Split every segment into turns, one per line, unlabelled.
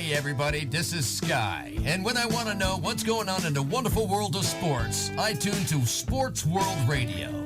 Hey everybody, this is Sky, and when I want to know what's going on in the wonderful world of sports, I tune to Sports World Radio.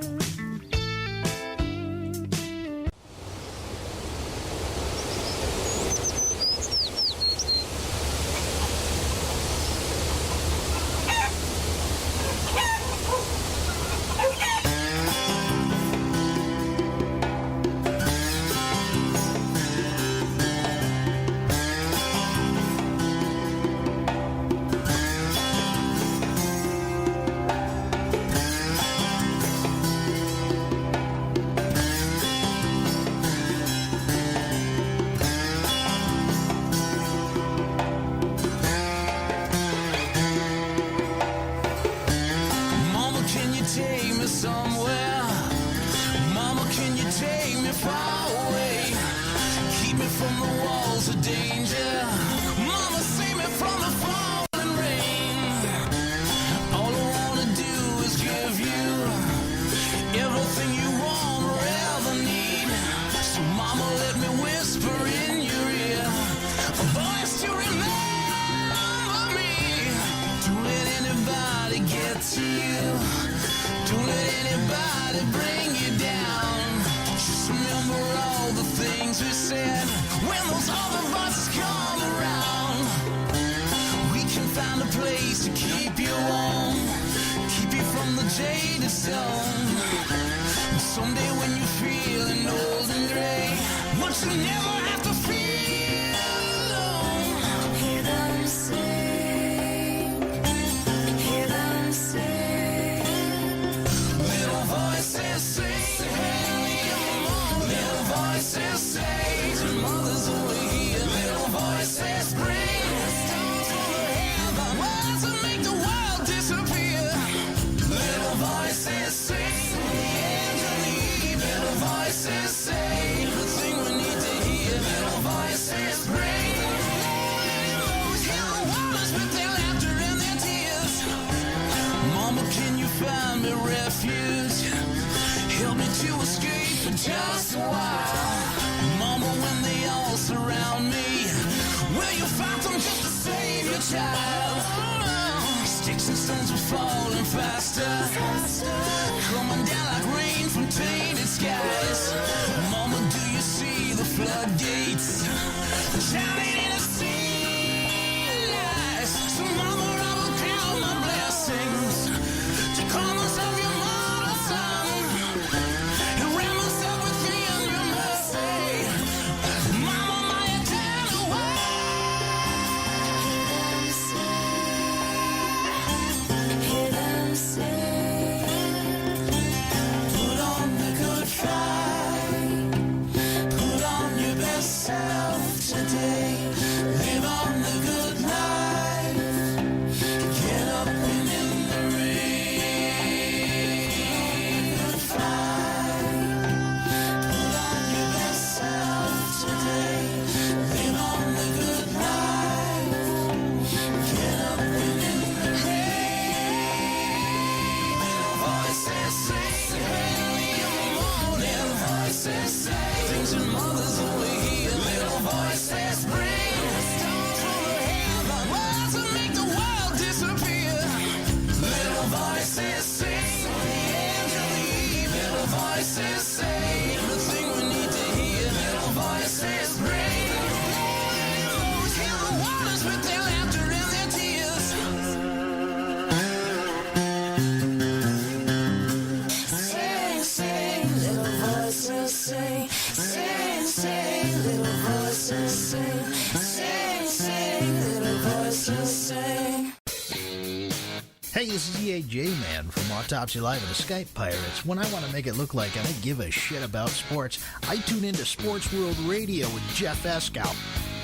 Hey, this is J-Man from Autopsy Live and the Skype Pirates. When I want to make it look like I don't give a shit about sports, I tune into Sports World Radio with Jeff Escow.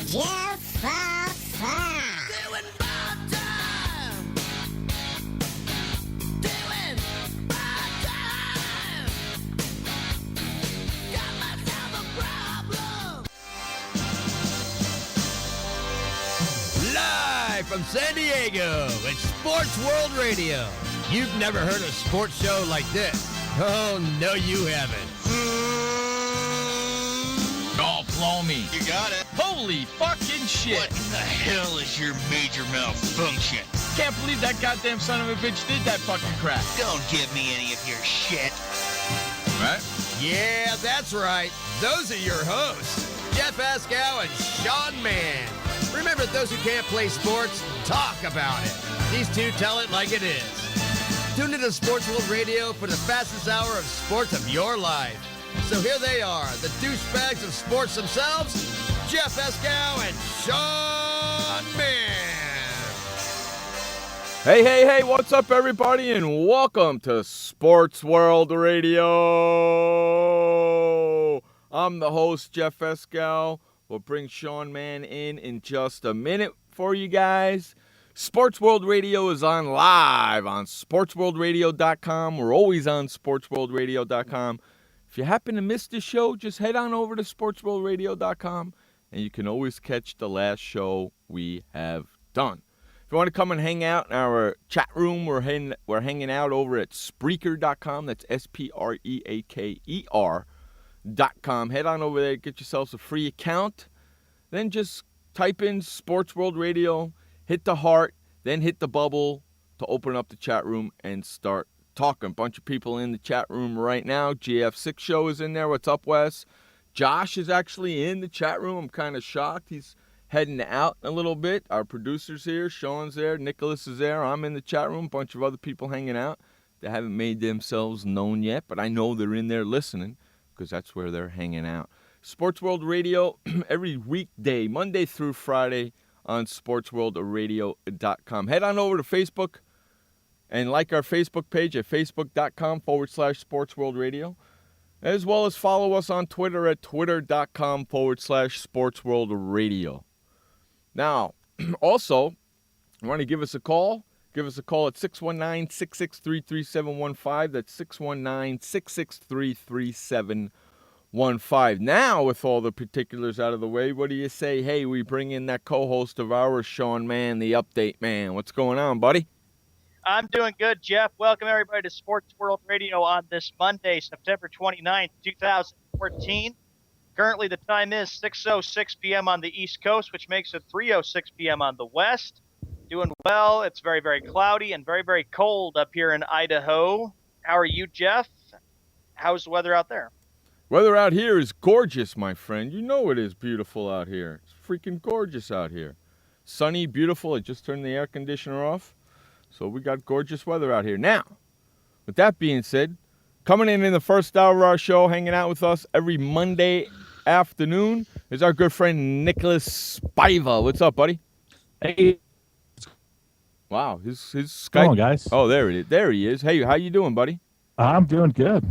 Jeff
Doing bad time. Doing bad time. Got myself a problem.
Live from San Diego, it's Sports World Radio. You've never heard a sports show like this. Oh, no, you haven't.
Oh, blow me. You got it.
Holy fucking shit.
What the hell is your major malfunction?
Can't believe that goddamn son of a bitch did that fucking crap.
Don't give me any of your shit.
Right?
Yeah, that's right. Those are your hosts, Jeff Escow and Sean Mann. Remember, those who can't play sports, talk about it. These two tell it like it is. Tune into Sports World Radio for the fastest hour of sports of your life. So here they are, the douchebags of sports themselves, Jeff Escow and Sean Mann.
Hey, what's up, everybody, and welcome to Sports World Radio. I'm the host, Jeff Escow. We'll bring Sean Mann in just a minute for you guys. Sports World Radio is on live on SportsWorldRadio.com. We're always on SportsWorldRadio.com. If you happen to miss the show, just head on over to SportsWorldRadio.com, and you can always catch the last show we have done. If you want to come and hang out in our chat room, we're hanging out over at Spreaker.com. That's Spreaker.com. Head on over there, get yourselves a free account. Then just type in Sports World Radio, hit the heart, then hit the bubble to open up the chat room and start talking. A bunch of people in the chat room right now. GF6 Show is in there. What's up, Wes? Josh is actually in the chat room. I'm kind of shocked. He's heading out a little bit. Our producer's here. Sean's there. Nicholas is there. I'm in the chat room. A bunch of other people hanging out. They haven't made themselves known yet, but I know they're in there listening because that's where they're hanging out. Sports World Radio every weekday, Monday through Friday on SportsWorldRadio.com. Head on over to Facebook and like our Facebook page at Facebook.com/SportsWorldRadio, as well as follow us on Twitter at Twitter.com/SportsWorldRadio. Now, also, you want to give us a call? Give us a call at 619-663-3715. That's 619-663-3715. Now, with all the particulars out of the way, what do you say? Hey, we bring in that co-host of ours, Sean Mann, the update man. What's going on, buddy?
I'm doing good, Jeff. Welcome, everybody, to Sports World Radio on this Monday, September 29th, 2014. Currently, the time is 6:06 p.m. on the East Coast, which makes it 3:06 p.m. on the West. Doing well. It's very, very cloudy and very, very cold up here in Idaho. How are you, Jeff? How's the weather out there?
Weather out here is gorgeous, my friend. You know it is beautiful out here. It's freaking gorgeous out here. Sunny, beautiful. I just turned the air conditioner off. So we got gorgeous weather out here. Now, with that being said, coming in the first hour of our show, hanging out with us every Monday afternoon is our good friend Nicholas Spiva. What's up, buddy?
Hey.
Wow, his Skype.
Come on, guys.
Oh, there it is. There he is. Hey, how you doing, buddy?
I'm doing good.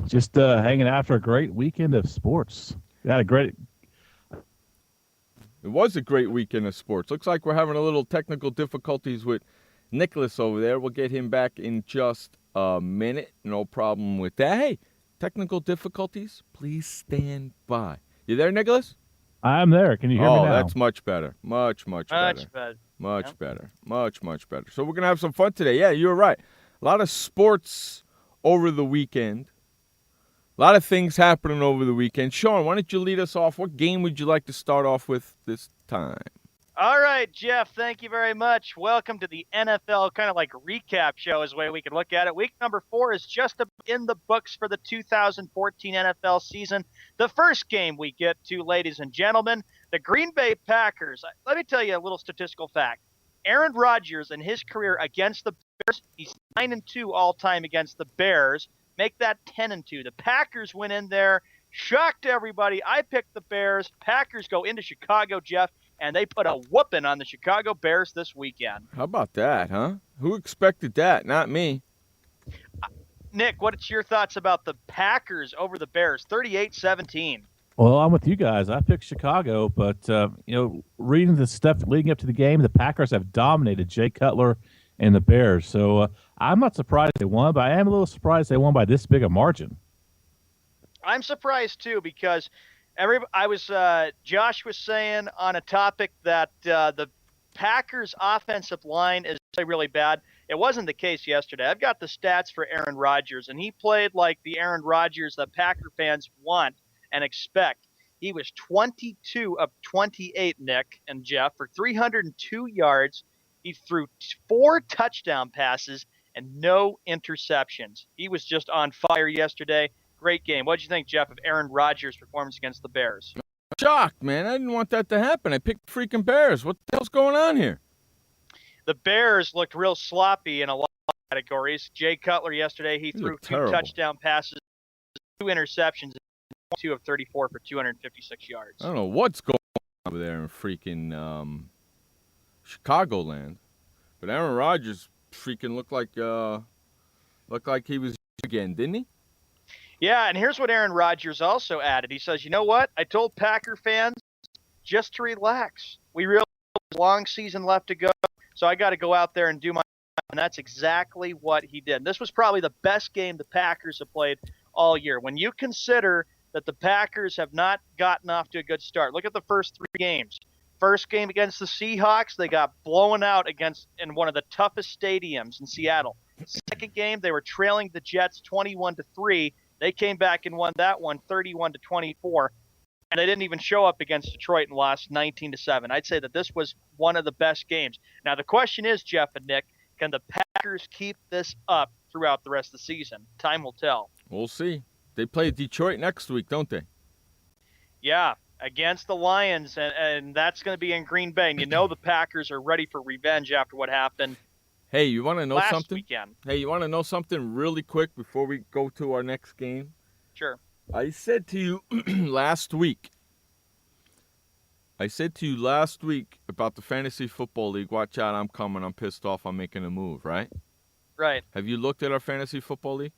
Just hanging after a great weekend of sports.
It was a great weekend of sports. Looks like we're having a little technical difficulties with Nicholas over there. We'll get him back in just a minute. No problem with that. Hey, technical difficulties, please stand by. You there, Nicholas?
I'm there. Can you hear me now?
Oh, that's much better. Much better.
Much better.
Much better. Much better. So we're going to have some fun today. Yeah, you were right. A lot of sports over the weekend. A lot of things happening over the weekend. Sean, why don't you lead us off? What game would you like to start off with this time?
All right, Jeff, thank you very much. Welcome to the NFL kind of like recap show is the way we can look at it. Week number 4 is just in the books for the 2014 NFL season. The first game we get to, ladies and gentlemen, the Green Bay Packers. Let me tell you a little statistical fact. Aaron Rodgers in his career against the Bears, he's 9-2 all-time against the Bears. Make that 10-2. The Packers went in there, shocked everybody. I picked the Bears. Packers go into Chicago, Jeff, and they put a whooping on the Chicago Bears this weekend.
How about that, huh? Who expected that? Not me.
Nick, what's your thoughts about the Packers over the Bears, 38-17?
Well, I'm with you guys. I picked Chicago, but, reading the stuff leading up to the game, the Packers have dominated Jay Cutler and the Bears. So I'm not surprised they won, but I am a little surprised they won by this big a margin.
I'm surprised, too, because Josh was saying on a topic that the Packers' offensive line is really, really bad. It wasn't the case yesterday. I've got the stats for Aaron Rodgers, and he played like the Aaron Rodgers that Packer fans want and expect. He was 22 of 28, Nick and Jeff, for 302 yards. He threw 4 touchdown passes and no interceptions. He was just on fire yesterday. Great game. What did you think, Jeff, of Aaron Rodgers' performance against the Bears?
Shocked, man. I didn't want that to happen. I picked freaking Bears. What the hell's going on here?
The Bears looked real sloppy in a lot of categories. Jay Cutler yesterday, he threw 2 touchdown passes, 2 interceptions, 2 of 34 for 256 yards.
I don't know what's going on over there in freaking Chicagoland, but Aaron Rodgers freaking looked like he was again, didn't he?
Yeah, and here's what Aaron Rodgers also added. He says, you know what? I told Packer fans just to relax. We realize there's a long season left to go, so I got to go out there and do my job, and that's exactly what he did. And this was probably the best game the Packers have played all year. When you consider that the Packers have not gotten off to a good start, look at the first 3 games. First game against the Seahawks, they got blown out in one of the toughest stadiums in Seattle. Second game, they were trailing the Jets 21-3. They came back and won that one 31-24. And they didn't even show up against Detroit and lost 19-7. I'd say that this was one of the best games. Now the question is, Jeff and Nick, can the Packers keep this up throughout the rest of the season? Time will tell.
We'll see. They play Detroit next week, don't they?
Yeah, against the Lions, and that's going to be in Green Bay. And you know the Packers are ready for revenge after what happened.
Hey, you want to know
last
something?
Weekend.
Hey, you want to know something really quick before we go to our next game?
Sure.
I said to you last week about the Fantasy Football League, watch out, I'm coming, I'm pissed off, I'm making a move, right?
Right.
Have you looked at our Fantasy Football League?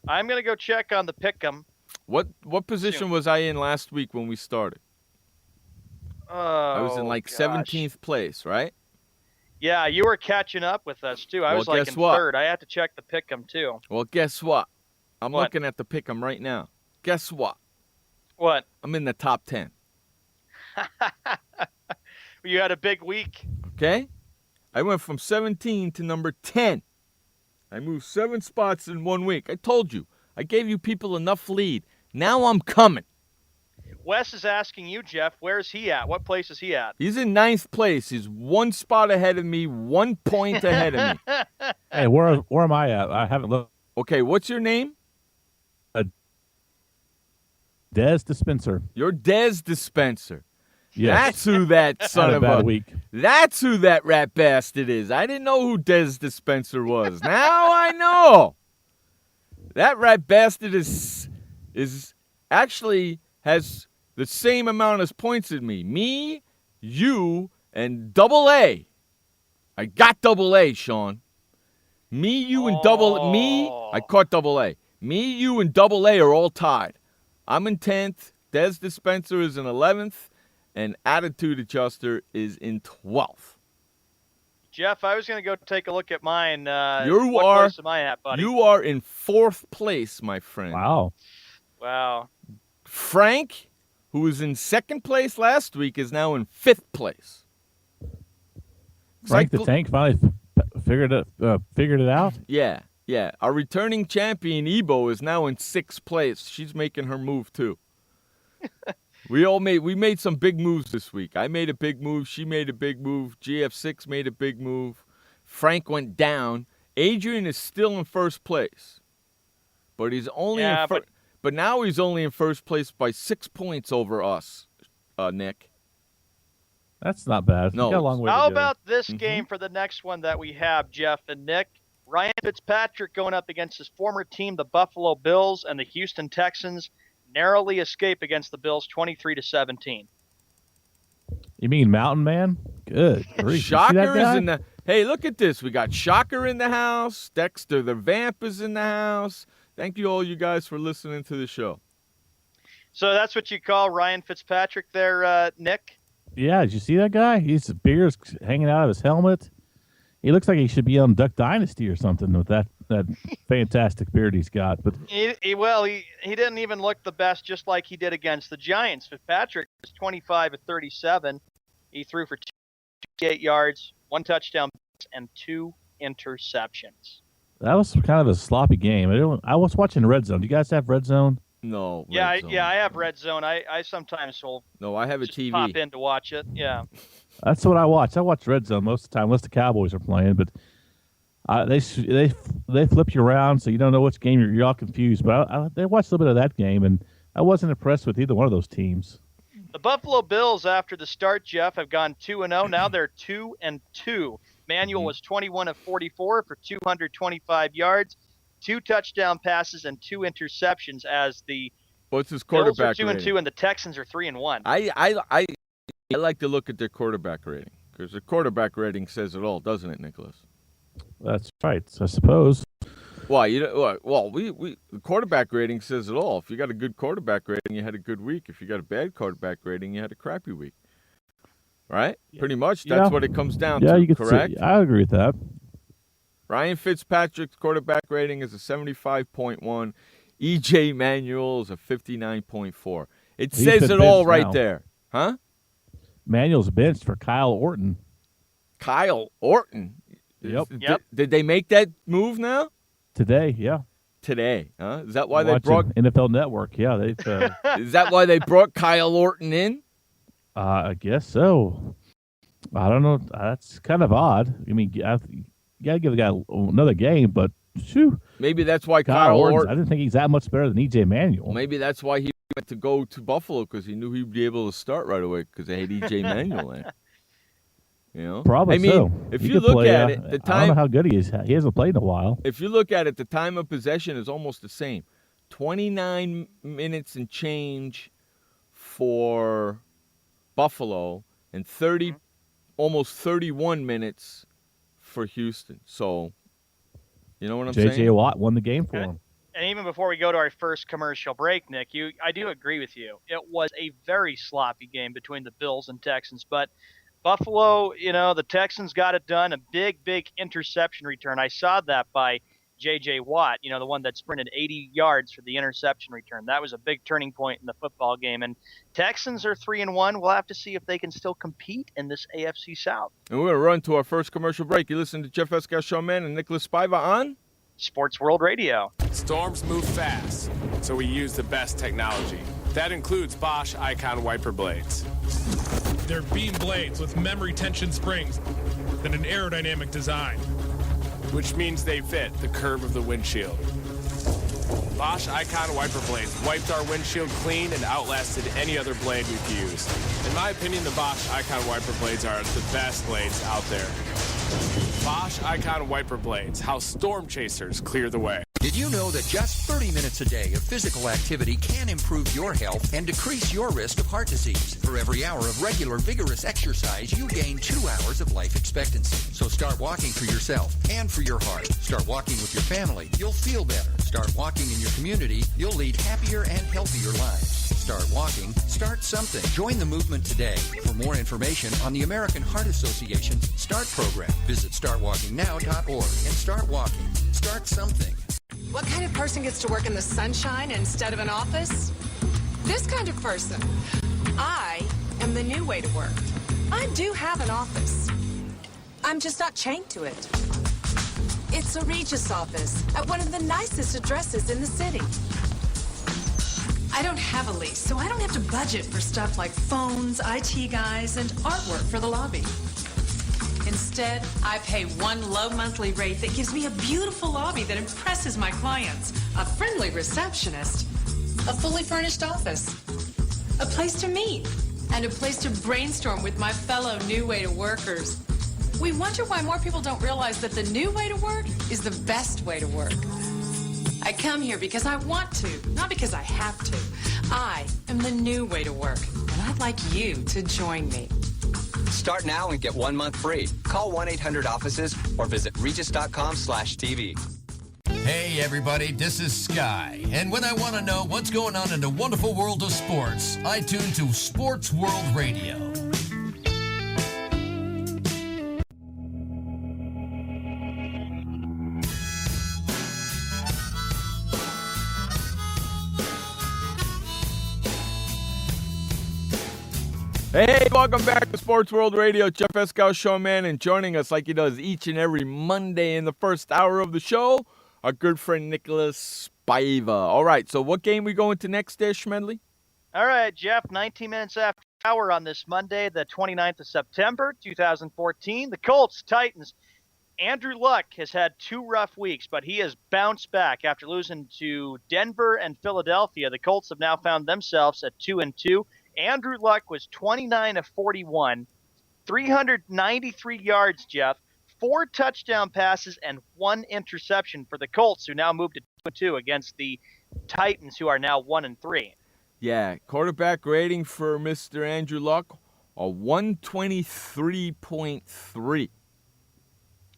I'm going to go check on the Pick'em.
What position was I in last week when we started? I was in like 17th place, right?
Yeah, you were catching up with us, too. I was like in third. I had to check the Pick'em, too.
Well, guess what? I'm looking at the Pick'em right now. Guess what?
What?
I'm in the top 10.
You had a big week.
Okay? I went from 17 to number 10. I moved 7 spots in 1 week. I told you. I gave you people enough lead. Now I'm coming.
Wes is asking you, Jeff, where's he at? What place is he at?
He's in 9th place. He's 1 spot ahead of me, 1 point ahead of me.
Hey, where am I at? I haven't looked.
Okay, what's your name?
Des Dispenser.
You're Des Dispenser.
Yes.
That's who that son of a
week.
That's who that rat bastard is. I didn't know who Des Dispenser was. Now I know. That rat bastard is actually has the same amount of points as me. Me, you, and double A. I got double A, Sean. Me, you, and double me. I caught double A. Me, you, and double A are all tied. I'm in 10th. Des Dispenser is in 11th. And Attitude Adjuster is in 12th.
Jeff, I was going to go take a look at mine. What
place
am I at, buddy?
You are in 4th place, my friend.
Wow.
Frank, who was in 2nd place last week, is now in 5th place.
Frank the Tank finally figured it out?
Yeah. Our returning champion, Ebo, is now in 6th place. She's making her move, too. We made some big moves this week. I made a big move. She made a big move. GF6 made a big move. Frank went down. Adrian is still in 1st place. But he's only but now he's only in 1st place by 6 points over us, Nick.
That's not bad.
No.
We got a long way
How
to go.
about this game for the next one that we have, Jeff and Nick? Ryan Fitzpatrick going up against his former team, the Buffalo Bills, and the Houston Texans narrowly escape against the Bills 23-17.
You mean Mountain Man? Good.
Shocker is in the... Hey, look at this. We got Shocker in the house. Dexter the Vamp is in the house. Thank you all you guys for listening to the show.
So that's what you call Ryan Fitzpatrick there, Nick?
Yeah, did you see that guy? His beard's hanging out of his helmet. He looks like he should be on Duck Dynasty or something with that fantastic beard he's got. But
he didn't even look the best, just like he did against the Giants. Fitzpatrick was 25 of 37. He threw for 28 yards, 1 touchdown, and 2 interceptions.
That was kind of a sloppy game. I was watching Red Zone. Do you guys have Red Zone?
No.
Yeah,
Red Zone.
I have Red Zone. I sometimes will
No, I have a
just
TV.
pop in to watch it. Yeah.
That's what I watch. I watch Red Zone most of the time, unless the Cowboys are playing. But they flip you around, so you don't know which game you're all confused. But they watched a little bit of that game, and I wasn't impressed with either one of those teams.
The Buffalo Bills, after the start, Jeff, have gone 2-0. Now they're 2-2. Manuel was 21 of 44 for 225 yards, 2 touchdown passes, and 2 interceptions. As the
What's his
Bills
quarterback
are 2-2,
rating?
and the Texans are 3-1.
I like to look at their quarterback rating because the quarterback rating says it all, doesn't it, Nicholas?
That's right, I suppose.
Well, the quarterback rating says it all. If you got a good quarterback rating, you had a good week. If you got a bad quarterback rating, you had a crappy week. Right? Pretty much. That's what it comes down to,
you could
correct?
I agree with that.
Ryan Fitzpatrick's quarterback rating is a 75.1. E.J. Manuel is a 59.4. It
He's
says
been
it all
benched
right
now.
there. Huh?
Manuel's benched for Kyle Orton.
Kyle Orton.
Yep.
Did they make that move now?
Today, yeah.
Today, huh? Is that why they
Watching
brought?
NFL Network? Yeah, they've.
Is that why they brought Kyle Orton in?
I guess so. I don't know. That's kind of odd. I mean, you got to give the guy another game, but shoo.
Maybe that's why
Kyle
Orton.
Orton. I didn't think he's that much better than E.J. Manuel.
Maybe that's why he went to go to Buffalo because he knew he'd be able to start right away because they had E.J. Manuel in. You know,
Probably
I mean,
so.
if
He
you
could
look
play,
at it, the
I don't
time
know how good he is. He hasn't played in a while.
if you look at it, the time of possession is almost the same. 29 minutes and change for Buffalo and almost 31 minutes for Houston. So, you know what I'm saying?
J.J. Watt won the game for him.
And even before we go to our first commercial break, Nick, I do agree with you. It was a very sloppy game between the Bills and Texans, but Buffalo, the Texans got it done. A big interception return. I saw that by J.J. Watt, the one that sprinted 80 yards for the interception return. That was a big turning point in the football game. And Texans are 3-1. We'll have to see if they can still compete in this AFC South.
And we're going to run to our first commercial break. You listen to Jeff Escal Showman and Nicholas Spiva on
Sports World Radio.
Storms move fast, so we use the best technology. That includes Bosch Icon wiper blades.
They're beam blades with memory tension springs and an aerodynamic design,
which means they fit the curve of the windshield. Bosch Icon wiper blades wiped our windshield clean and outlasted any other blade we've used. In my opinion, the Bosch Icon wiper blades are the best blades out there. Bosch Icon wiper blades, how storm chasers clear the way.
Did you know that just 30 minutes a day of physical activity can improve your health and decrease your risk of heart disease? For every hour of regular, vigorous exercise, you gain 2 hours of life expectancy. So start walking for yourself and for your heart. Start walking with your family. You'll feel better. Start walking in your community. You'll lead happier and healthier lives. Start walking. Start something. Join the movement today. For more information on the American Heart Association's START program, visit startwalkingnow.org and start walking. Start something.
What kind of person gets to work in the sunshine instead of an office? This kind of person. I am the new way to work. I do have an office. I'm just not chained to it. It's a Regis office at one of the nicest addresses in the city. I don't have a lease, so I don't have to budget for stuff like phones, IT guys, and artwork for the lobby. Instead, I pay one low monthly rate that gives me a beautiful lobby that impresses my clients, a friendly receptionist, a fully furnished office, a place to meet, and a place to brainstorm with my fellow New Way to Workers. We wonder why more people don't realize that the new way to work is the best way to work. I come here because I want to, not because I have to. I am the new way to work, and I'd like you to join me.
Start now and get 1 month free. Call 1-800-OFFICES or visit regis.com/TV.
Hey everybody, this is Sky, and when I want to know what's going on in the wonderful world of sports, I tune to Sports World Radio.
Hey, welcome back to Sports World Radio. Jeff Escal Showman, and joining us like he does each and every Monday in the first hour of the show, our good friend Nicholas 5. All right, so what game we going to next there, Schmedley?
All right, Jeff, 19 minutes after hour on this Monday, the 29th of September, 2014. The Colts, Titans. Andrew Luck has had 2 rough weeks, but he has bounced back after losing to Denver and Philadelphia. The Colts have now found themselves at 2-2. Andrew Luck was 29 of 41, 393 yards, Jeff, 4 touchdown passes, and 1 interception for the Colts, who now moved to 2-2 against the Titans, who are now 1-3.
Yeah, quarterback rating for Mr. Andrew Luck, a 123.3.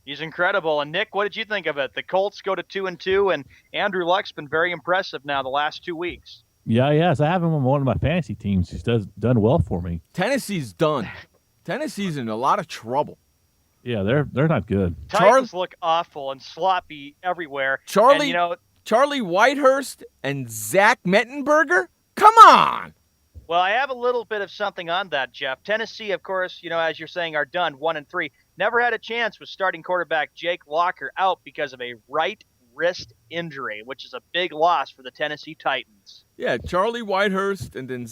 He's incredible. And Nick, what did you think of it? The Colts go to 2-2, and Andrew Luck's been very impressive now the last 2 weeks.
Yeah, yes. I have him on one of my fantasy teams. He's done well for me.
Tennessee's done. Tennessee's in a lot of trouble.
Yeah, they're not good.
Titans look awful and sloppy everywhere.
Charlie Whitehurst and Zach Mettenberger? Come on!
Well, I have a little bit of something on that, Jeff. Tennessee, of course, as you're saying, are done 1-3. Never had a chance with starting quarterback Jake Locker out because of a right wrist injury, which is a big loss for the Tennessee Titans.
Yeah, Charlie Whitehurst and then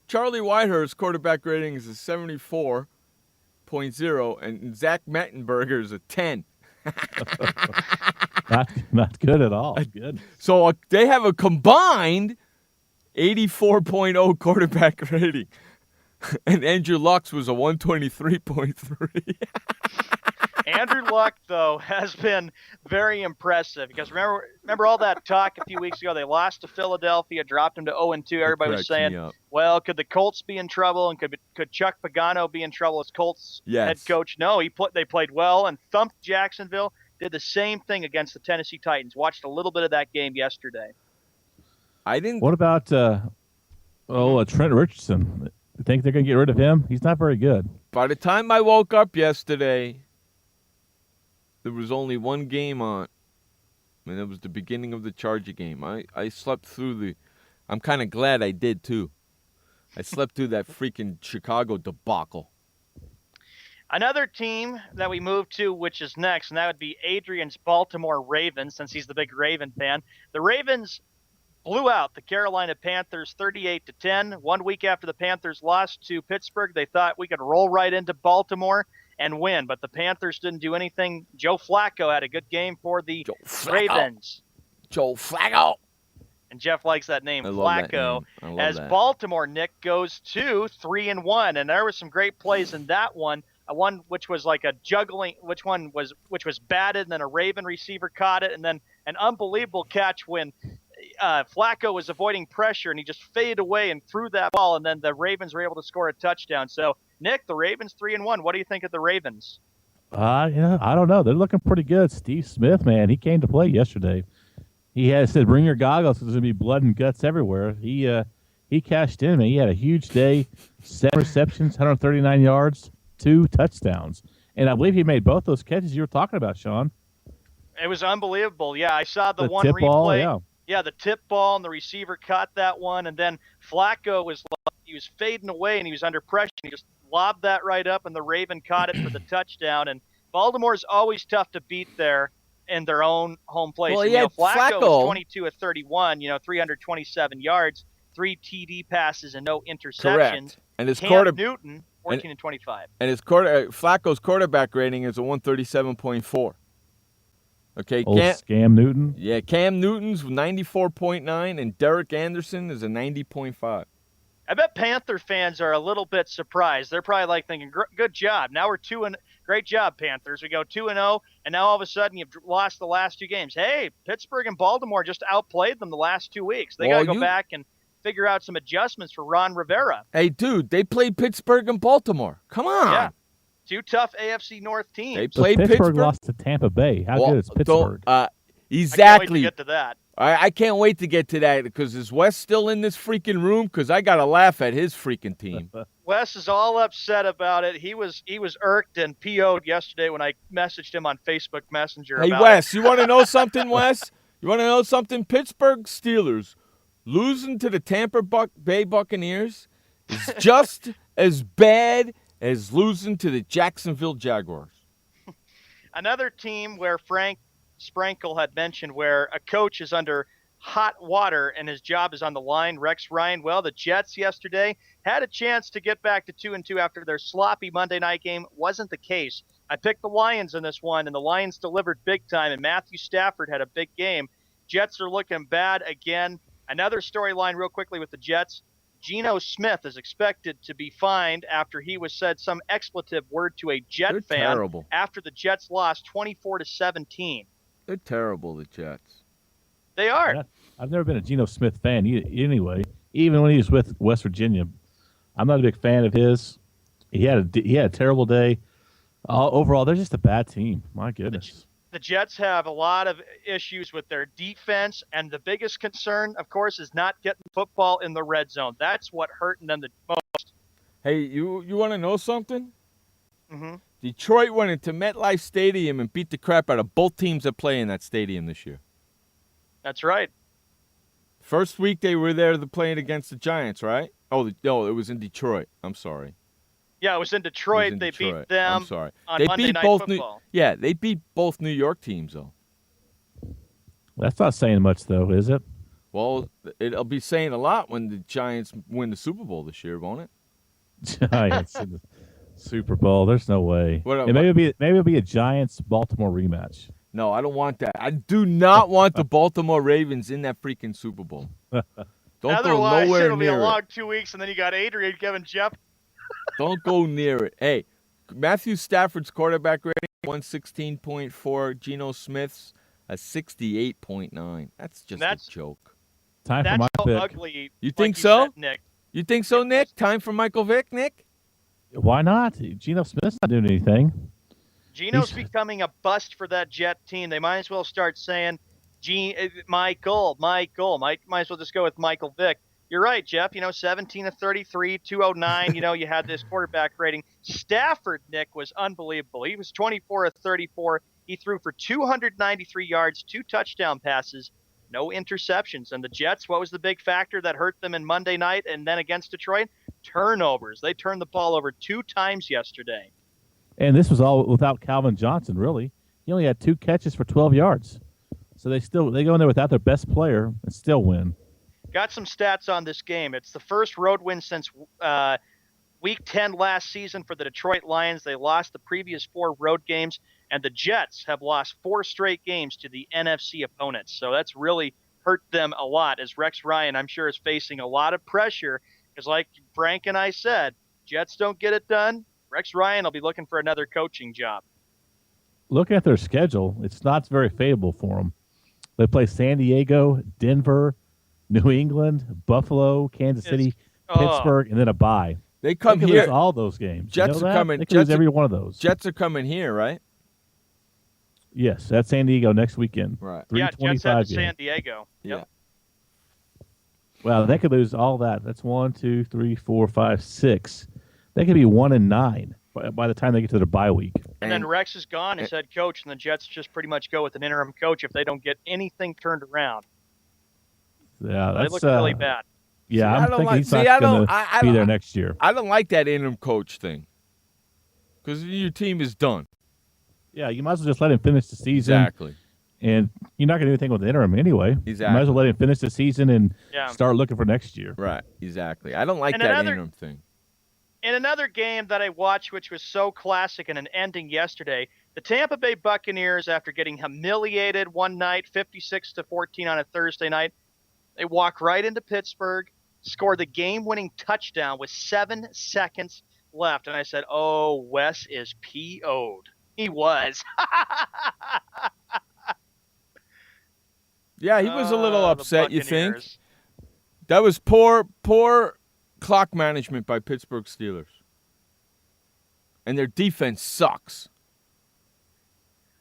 Charlie Whitehurst quarterback rating is a 74.0 and Zach Mettenberger is a 10.
not good at all. Good.
So they have a combined 84.0 quarterback rating. And Andrew Luck's was a 123.3.
Andrew Luck, though, has been very impressive because remember all that talk a few weeks ago. They lost to Philadelphia, dropped them to 0-2. Everybody was saying, well, could the Colts be in trouble and could Chuck Pagano be in trouble as Colts head coach? No, they played well and thumped Jacksonville. Did the same thing against the Tennessee Titans. Watched a little bit of that game yesterday.
What about Trent Richardson? You think they're going to get rid of him? He's not very good.
By the time I woke up yesterday, there was only one game on, and it was the beginning of the Charger game. I slept through I'm kind of glad I did, too. I slept through that freaking Chicago debacle.
Another team that we move to, which is next, and that would be Adrian's Baltimore Ravens, since he's the big Raven fan. The Ravens blew out the Carolina Panthers 38-10. 1 week after the Panthers lost to Pittsburgh, they thought we could roll right into Baltimore and win, but the Panthers didn't do anything. Joe Flacco had a good game for the Ravens.
Joe Flacco.
And Jeff likes that name, Flacco. As Baltimore, Nick, goes to 3-1, and there were some great plays in that one. One which was like a juggling, which was batted, and then a Raven receiver caught it, and then an unbelievable catch when Flacco was avoiding pressure, and he just faded away and threw that ball, and then the Ravens were able to score a touchdown. So, Nick, the Ravens 3-1. What do you think of the Ravens?
I don't know. They're looking pretty good. Steve Smith, man, he came to play yesterday. He said, "Bring your goggles because there's gonna be blood and guts everywhere." He cashed in, man. He had a huge day, 7 receptions, 139 yards, 2 touchdowns, and I believe he made both those catches you were talking about, Sean.
It was unbelievable. Yeah, I saw the one
tip
replay.
ball,
yeah, the tip ball, and the receiver caught that one, and then Flacco was fading away, and he was under pressure, and he just lobbed that right up, and the Raven caught it for the touchdown. And Baltimore's always tough to beat there in their own home place.
Well,
and, Flacco was 22 of 31, 327 yards, 3 TD passes, and no interceptions.
Correct. And his
Newton, 14 and 25.
And his Flacco's quarterback rating is a 137.4. Okay,
Cam Newton.
Yeah, Cam Newton's 94.9, and Derek Anderson is a 90.5.
I bet Panther fans are a little bit surprised. They're probably like thinking, "Good job. Now we're 2-0. Great job, Panthers. We go 2-0, and now all of a sudden you've lost the last 2 games." Hey, Pittsburgh and Baltimore just outplayed them the last 2 weeks. They got to go back and figure out some adjustments for Ron Rivera.
Hey, dude, they played Pittsburgh and Baltimore. Come on.
Yeah. 2 tough AFC North teams.
They played
Pittsburgh lost to Tampa Bay. How good is Pittsburgh?
Exactly.
I can't wait to get to that.
I can't wait to get to that because is Wes still in this freaking room? Because I got to laugh at his freaking team.
Wes is all upset about it. He was irked and PO'd yesterday when I messaged him on Facebook Messenger.
Hey, Wes, you want to know something, Wes? You want to know something? Pittsburgh Steelers losing to the Tampa Bay Buccaneers is just as bad as losing to the Jacksonville Jaguars.
Another team where Frank Sprankle had mentioned where a coach is under hot water, and his job is on the line. Rex Ryan, well, the Jets yesterday had a chance to get back to 2-2 after their sloppy Monday night game. Wasn't the case. I picked the Lions in this one, and the Lions delivered big time, and Matthew Stafford had a big game. Jets are looking bad again. Another storyline real quickly with the Jets. Geno Smith is expected to be fined after he was said some expletive word to a Jet
They're
fan
terrible.
after the Jets lost 24-17.
They're terrible, the Jets.
They are.
Yeah, I've never been a Geno Smith fan anyway. Even when he was with West Virginia, I'm not a big fan of his. He had a terrible day. Overall, they're just a bad team. My goodness.
The Jets have a lot of issues with their defense, and the biggest concern, of course, is not getting football in the red zone. That's what hurting them the most.
Hey, you want to know something?
Mm-hmm.
Detroit went into MetLife Stadium and beat the crap out of both teams that play in that stadium this year.
That's right.
First week they were there playing against the Giants, right? Oh, no, it was in Detroit. I'm sorry.
Yeah, it was in Detroit. They beat them
I'm sorry.
on
They
Monday
beat
Night
both
Football.
they beat both New York teams, though.
That's not saying much, though, is it?
Well, it'll be saying a lot when the Giants win the Super Bowl this year, won't it?
Giants in the Super Bowl. There's no way. Maybe it'll be a Giants Baltimore rematch.
No, I don't want that. I do not want the Baltimore Ravens in that freaking Super Bowl. Don't go
Otherwise,
nowhere
it'll be
near
a
it.
long 2 weeks, and then you got Adrian, Kevin, Jeff.
Don't go near it. Hey, Matthew Stafford's quarterback rating 116.4. Geno Smith's a 68.9. That's just a joke.
Time for
That's
my
so
pick.
ugly.
You
like
think
you
so?
said, Nick.
You think so, Nick? Time for Michael Vick, Nick?
Why not? Geno Smith's not doing anything.
Geno's becoming a bust for that Jet team. They might as well start saying, Michael. Might as well just go with Michael Vick. You're right, Jeff. 17 of 33, 209. You had this quarterback rating. Stafford, Nick, was unbelievable. He was 24 of 34. He threw for 293 yards, 2 touchdown passes, no interceptions. And the Jets, what was the big factor that hurt them in Monday night and then against Detroit? Turnovers. They turned the ball over 2 times yesterday.
And this was all without Calvin Johnson, really. He only had 2 catches for 12 yards. So they go in there without their best player and still win.
Got some stats on this game. It's the first road win since Week 10 last season for the Detroit Lions. They lost the previous 4 road games, and the Jets have lost 4 straight games to the NFC opponents. So that's really hurt them a lot, as Rex Ryan, I'm sure, is facing a lot of pressure because, like Frank and I said, Jets don't get it done. Rex Ryan will be looking for another coaching job.
Looking at their schedule, it's not very favorable for them. They play San Diego, Denver, New England, Buffalo, Kansas City, Pittsburgh, and then a bye.
They come
could
here.
Lose all those games.
Jets
you know
are
that?
coming.
They could lose every one of those.
Jets are coming here, right?
Yes, that's San Diego next weekend.
Right.
Yeah, Jets head to San Diego. Yep.
Yeah.
Well, they could lose all that. That's 1, 2, 3, 4, 5, 6. They could be 1-9 by the time they get to the bye week.
And then Rex is gone as head coach, and the Jets just pretty much go with an interim coach if they don't get anything turned around.
Yeah,
They look really bad.
Yeah,
See,
I'm thinking he's not going to be there next year.
I don't like that interim coach thing because your team is done.
Yeah, you might as well just let him finish the season.
Exactly.
And you're not going to do anything with the interim anyway.
Exactly.
You might as well let him finish the season and
Yeah.
start looking for next year.
Right, exactly. I don't like
And
that
another-
interim thing.
In another game that I watched, which was so classic and an ending yesterday, the Tampa Bay Buccaneers, after getting humiliated one night, 56-14 on a Thursday night, they walk right into Pittsburgh, score the game-winning touchdown with 7 seconds left. And I said, oh, Wes is PO'd. He was.
Yeah, he was a little
the
upset, you think?
Buccaneers.
That was poor clock management by Pittsburgh Steelers. And their defense sucks.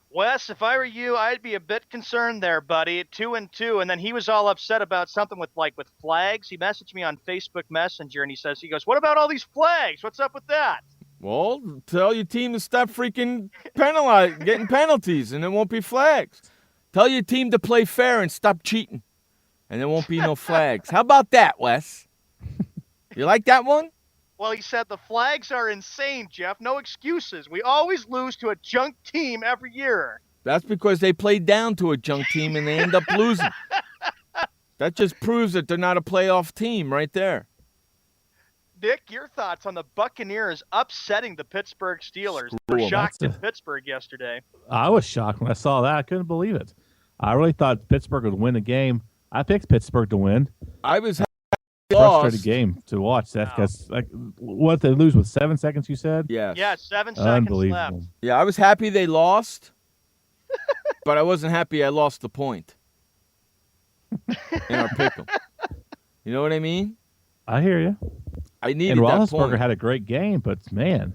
Wes, if I were you, I'd be a bit concerned there, buddy. 2-2, and then he was all upset about something with flags. He messaged me on Facebook Messenger, and he goes, "What about all these flags? What's up with that?"
Well, tell your team to stop freaking getting penalties, and there won't be flags. Tell your team to play fair and stop cheating, and there won't be no flags. How about that, Wes? You like that one?
Well, he said the flags are insane, Jeff. No excuses. We always lose to a junk team every year.
That's because they play down to a junk team and they end up losing. That just proves that they're not a playoff team right there.
Nick, your thoughts on the Buccaneers upsetting the Pittsburgh Steelers? They were
Cool,
shocked in
that's
Pittsburgh yesterday.
I was shocked when I saw that. I couldn't believe it. I really thought Pittsburgh would win the game. I picked Pittsburgh to win.
I was
frustrated
lost.
game to watch that because what they lose with 7 seconds. You said,
Yes.
Yeah, 7 seconds
unbelievable.
left.
Yeah, I was happy they lost, but I wasn't happy I lost the point in our pick'em. You know what I mean?
I hear you.
I needed
And
that
Roethlisberger
point.
had a great game, but man,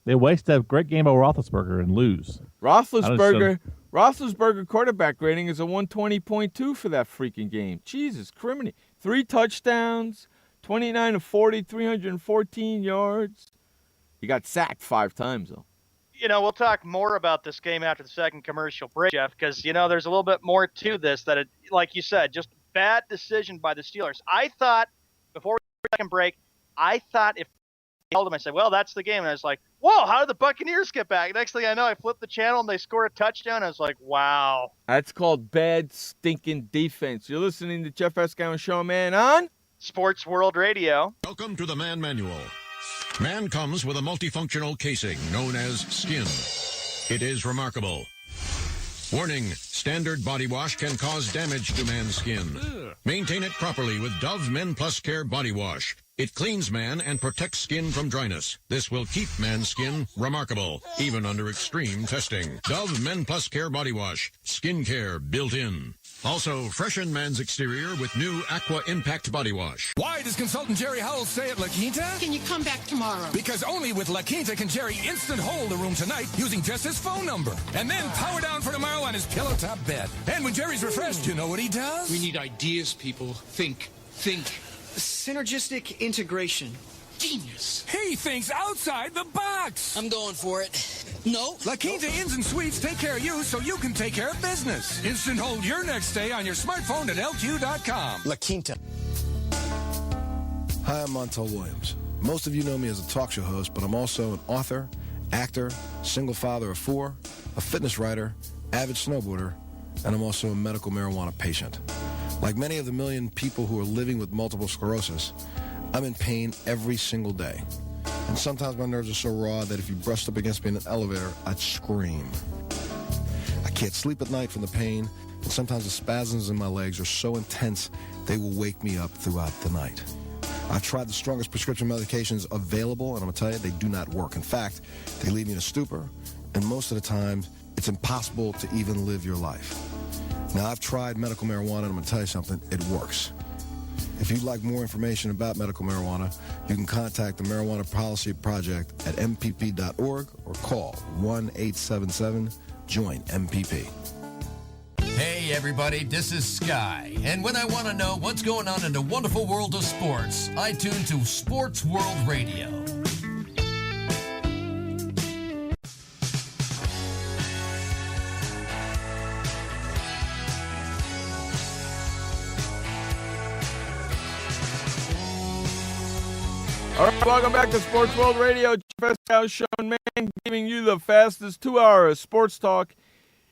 they wasted a great game over Roethlisberger and lose.
Roethlisberger quarterback rating is a 120.2 for that freaking game. Jesus criminy. 3 touchdowns, 29 of 40, 314 yards. He got sacked 5 times, though.
You know, we'll talk more about this game after the second commercial break, Jeff, because, you know, there's a little bit more to this that, like you said, just bad decision by the Steelers. I thought, before the second break, if I told him, I said, well, that's the game. And I was like, whoa, how did the Buccaneers get back? Next thing I know, I flipped the channel and they score a touchdown. I was like, wow.
That's called bad, stinking defense. You're listening to Jeff Escow and Sean Man on
Sports World Radio.
Welcome to the Man Manual. Man comes with a multifunctional casing known as skin. It is remarkable. Warning, standard body wash can cause damage to man's skin. Maintain it properly with Dove Men Plus Care Body Wash. It cleans man and protects skin from dryness. This will keep man's skin remarkable, even under extreme testing. Dove Men Plus Care Body Wash. Skin care built in. Also, freshen man's exterior with new Aqua Impact Body Wash.
Why does consultant Jerry Howell stay at La Quinta?
Can you come back tomorrow?
Because only with La Quinta can Jerry instant hold the room tonight using just his phone number. And then power down for tomorrow on his pillow top bed. And when Jerry's refreshed, you know what he does?
We need ideas, people. Think. Synergistic integration. Genius.
He thinks outside the box.
I'm going for it. No.
La Quinta Inns and Suites take care of you so you can take care of business. Instant hold your next stay on your smartphone at LQ.com.
La Quinta.
Hi, I'm Montel Williams. Most of you know me as a talk show host, but I'm also an author, actor, single father of 4, a fitness writer, avid snowboarder, and I'm also a medical marijuana patient. Like many of the million people who are living with multiple sclerosis, I'm in pain every single day. And sometimes my nerves are so raw that if you brushed up against me in an elevator, I'd scream. I can't sleep at night from the pain, and sometimes the spasms in my legs are so intense they will wake me up throughout the night. I've tried the strongest prescription medications available, and I'm going to tell you, they do not work. In fact, they leave me in a stupor, and most of the time, it's impossible to even live your life. Now, I've tried medical marijuana, and I'm going to tell you something, it works. If you'd like more information about medical marijuana, you can contact the Marijuana Policy Project at mpp.org or call 1-877-JOIN-MPP.
Hey everybody, this is Sky, and when I want to know what's going on in the wonderful world of sports, I tune to Sports World Radio.
All right, welcome back to Sports World Radio. Jeff Escow, Sean Man, giving you the fastest 2 hours sports talk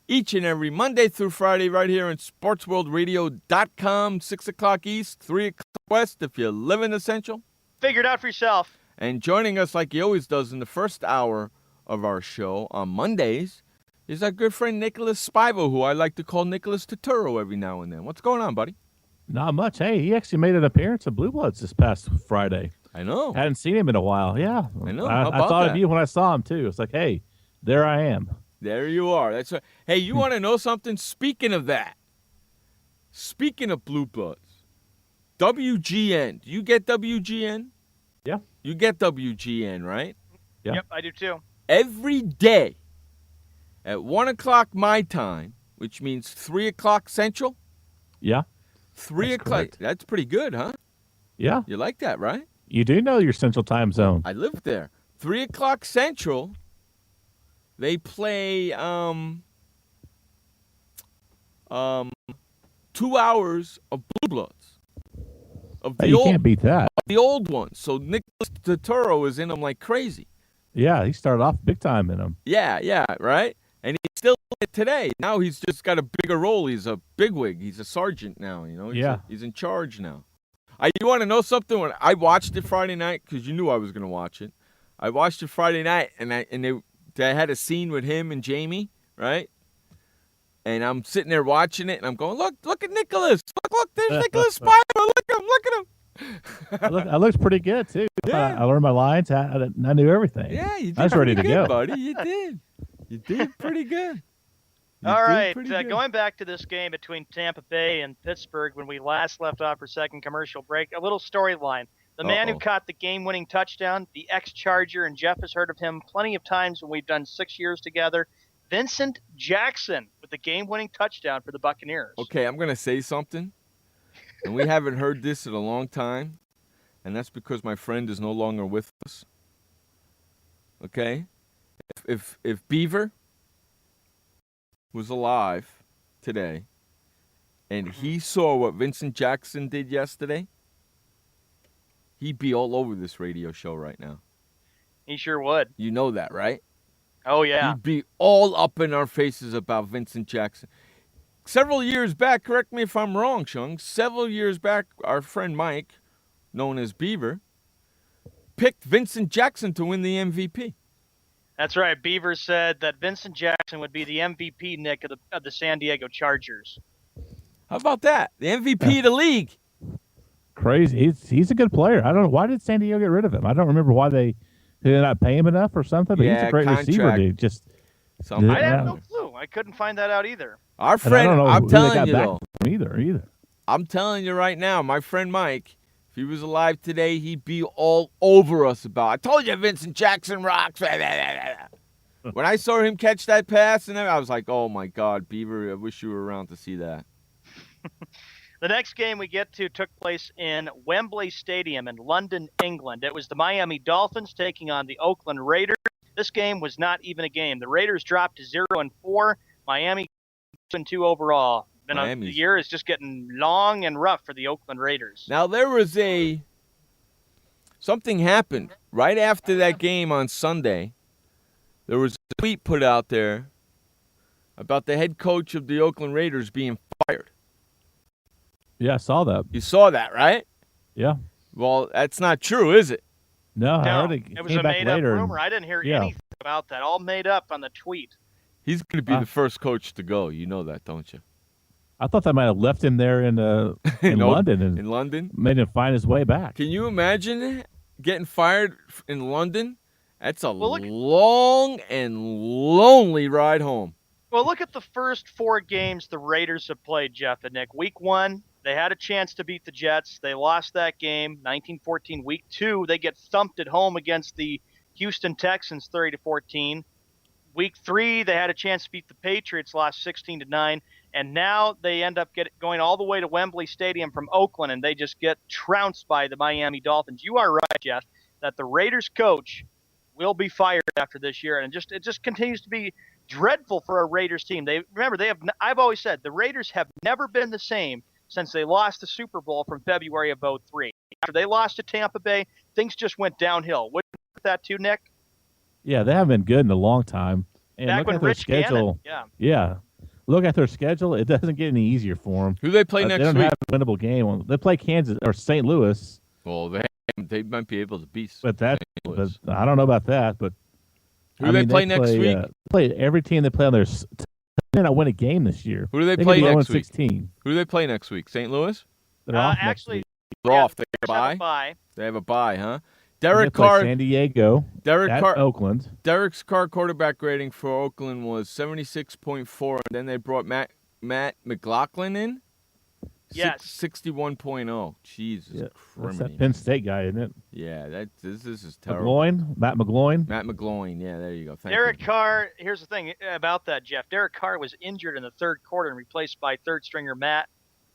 each and every Monday through Friday right here on SportsWorldRadio.com, 6 o'clock East, 3 o'clock West, if you live in the Central.
Figure it out for yourself.
And joining us like he always does in the first hour of our show on Mondays is our good friend Nicholas Spivo, who I like to call Nicholas Turturro every now and then. What's going on, buddy?
Not much. Hey, he actually made an appearance in Blue Bloods this past Friday.
I know.
Hadn't seen him in a while. Yeah.
I know.
I thought of you when I saw him, too. It's like, hey, there I am.
There you are. That's right. Hey, you want to know something? Speaking of that, speaking of Blue Bloods, WGN. Do you get WGN?
Yeah.
You get WGN, right?
Yeah.
Yep, I do too.
Every day at 1 o'clock my time, which means 3 o'clock Central.
Yeah.
3 o'clock.
Correct.
That's pretty good, huh?
Yeah.
You like that, right?
You do know your Central Time Zone.
I live there. 3 o'clock Central, they play 2 hours of Blue Bloods. Of the
Hey, you
old,
can't beat that.
of the old ones. So Nicholas Turturro is in them like crazy.
Yeah, he started off big time in them.
Yeah, right? And he's still in it today. Now he's just got a bigger role. He's a bigwig. He's a sergeant now. He's in charge now. You want to know something? When I watched it Friday night, because you knew I was going to watch it. I watched it Friday night, and they had a scene with him and Jamie, right? And I'm sitting there watching it, and I'm going, look at Nicholas. Look, there's Nicholas Spider. Look at him.
I looked pretty good, too.
Yeah.
I learned my lines. I knew everything.
Yeah, you did.
I was ready to
pretty
go.
good, buddy. You did. You did pretty good.
All right, going back to this game between Tampa Bay and Pittsburgh when we last left off for second commercial break, a little storyline. The man who caught the game-winning touchdown, the ex-Charger, and Jeff has heard of him plenty of times when we've done 6 years together, Vincent Jackson with the game-winning touchdown for the Buccaneers.
Okay, I'm going to say something, and we haven't heard this in a long time, and that's because my friend is no longer with us. Okay? If Beaver was alive today and he saw what Vincent Jackson did yesterday, he'd be all over this radio show right now.
He sure would.
You know that, right?
Oh, yeah.
He'd be all up in our faces about Vincent Jackson. Several years back, correct me if I'm wrong, Chung, several years back, our friend Mike, known as Beaver, picked Vincent Jackson to win the MVP.
That's right. Beaver said that Vincent Jackson would be the MVP, Nick, of the San Diego Chargers.
How about that? The MVP of the league.
Crazy. He's a good player. I don't know. Why did San Diego get rid of him? I don't remember why they did not pay him enough or something, but he's a great receiver, dude.
I have no clue. I couldn't find that out either.
Our friend, I'm telling you, though.
Either.
I'm telling you right now, my friend Mike, if he was alive today, he'd be all over us about, I told you Vincent Jackson rocks. When I saw him catch that pass, and I was like, oh, my God, Beaver, I wish you were around to see that.
The next game we get to took place in Wembley Stadium in London, England. It was the Miami Dolphins taking on the Oakland Raiders. This game was not even a game. The Raiders dropped to 0-4. Miami 2-2 overall. The year is just getting long and rough for the Oakland Raiders.
Now, there was something happened right after that game on Sunday. There was a tweet put out there about the head coach of the Oakland Raiders being fired.
Yeah, I saw that.
You saw that, right?
Yeah.
Well, that's not true, is it?
No, I heard
it was a made-up rumor. I didn't hear anything about that. All made up on the tweet.
He's going to be the first coach to go. You know that, don't you?
I thought they might have left him there in London.
In London?
Made him find his way back.
Can you imagine getting fired in London? That's a long and lonely ride home.
Well, look at the first 4 games the Raiders have played, Jeff and Nick. Week 1, they had a chance to beat the Jets. They lost that game, 19-14. Week 2, they get thumped at home against the Houston Texans, 30-14. Week 3, they had a chance to beat the Patriots, lost 16-9. And now they end up going all the way to Wembley Stadium from Oakland, and they just get trounced by the Miami Dolphins. You are right, Jeff, that the Raiders coach will be fired after this year, and it just continues to be dreadful for a Raiders team. I've always said the Raiders have never been the same since they lost the Super Bowl from February of 2003. After they lost to Tampa Bay, things just went downhill. Wouldn't you agree with that too, Nick?
Yeah, they haven't been good in a long time. And
back
look
when
at their
Rich
schedule.
Gannon,
yeah. Look at their schedule. It doesn't get any easier for them.
Who do they play next week?
They don't have a winnable game. They play Kansas or St. Louis.
Well, they might be able to beat.
But I don't know about that. But
who do they play next week?
Play every team they play on their. They not win a game this year.
Who do they play next week?
16.
Who do they play next week? St. Louis.
They're off next week.
They're off. They have a bye. They have a bye, huh? Derek Carr,
San Diego, Oakland.
Derek's Carr quarterback rating for Oakland was 76.4, and then they brought Matt McLaughlin in.
Yes,
61.0. Jesus,
that's that Penn State guy, isn't it?
Yeah, this is terrible.
Matt McGloin.
Matt McGloin. Yeah, there you go.
Derek Carr. Here's the thing about that, Jeff. Derek Carr was injured in the third quarter and replaced by third stringer Matt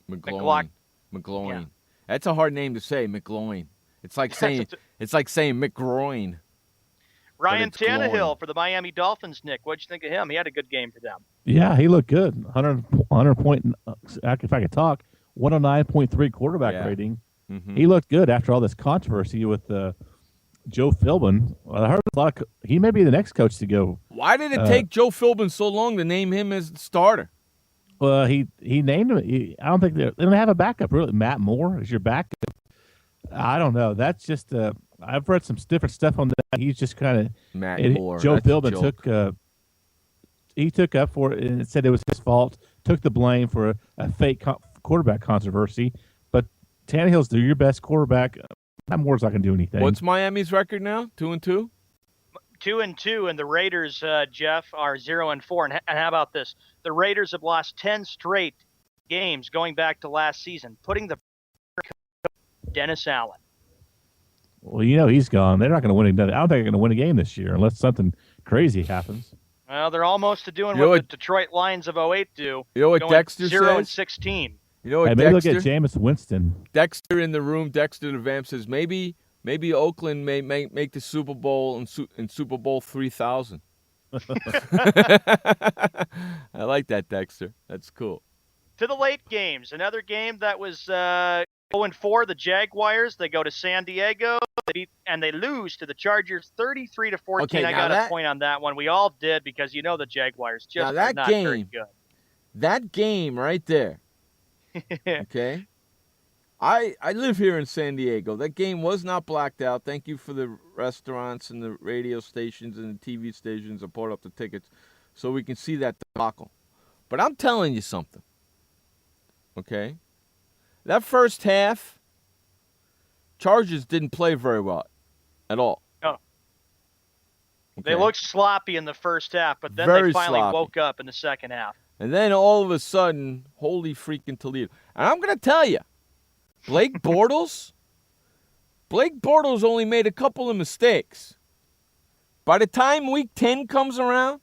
McGloin.
Yeah. That's a hard name to say, McGloin. It's like saying McGroin.
Ryan Tannehill for the Miami Dolphins, Nick. What'd you think of him? He had a good game for them.
Yeah, he looked good. 100 point, if I could talk, 109.3 quarterback rating.
Mm-hmm.
He looked good after all this controversy with Joe Philbin. Well, I heard a lot of. He may be the next coach to go.
Why did it take Joe Philbin so long to name him as the starter?
Well, he named him. I don't think they don't have a backup. Really, Matt Moore is your backup. I don't know. That's just. I've read some different stuff on that. He's just kind of
Moore.
Joe
That's a
Philbin
joke.
took. He took up for it and said it was his fault. Took the blame for a fake quarterback controversy. But Tannehill's your best quarterback. Matt Moore's not going to do anything.
What's Miami's record now? 2-2.
2-2, and the Raiders, Jeff, are 0-4. And how about this? The Raiders have lost 10 straight games going back to last season, putting the Dennis Allen.
Well, he's gone. They're not going to win another. I don't think they're going to win a game this year unless something crazy happens.
Well, they're almost doing what the Detroit Lions of 08 do.
You know what Dexter
0-16.
You know what
maybe
Dexter?
Look at Jameis Winston.
Dexter in the room. Dexter the Vamp says maybe Oakland may make the Super Bowl in Super Bowl 3000. I like that, Dexter. That's cool.
To the late games, another game that was 0-4. The Jaguars, they go to San Diego and they lose to the Chargers 33-14.
Okay,
I got a point on that one. We all did because the Jaguars just are not very good.
That game right there. Okay. I live here in San Diego. That game was not blacked out. Thank you for the restaurants and the radio stations and the TV stations that bought up the tickets so we can see that debacle. But I'm telling you something. Okay? That first half, Chargers didn't play very well at all.
No.
Okay?
They looked sloppy in the first half, but then
Very
they finally
sloppy.
woke up in the second half.
And then all of a sudden, holy freaking Toledo. And I'm going to tell you, Blake Bortles only made a couple of mistakes. By the time week 10 comes around,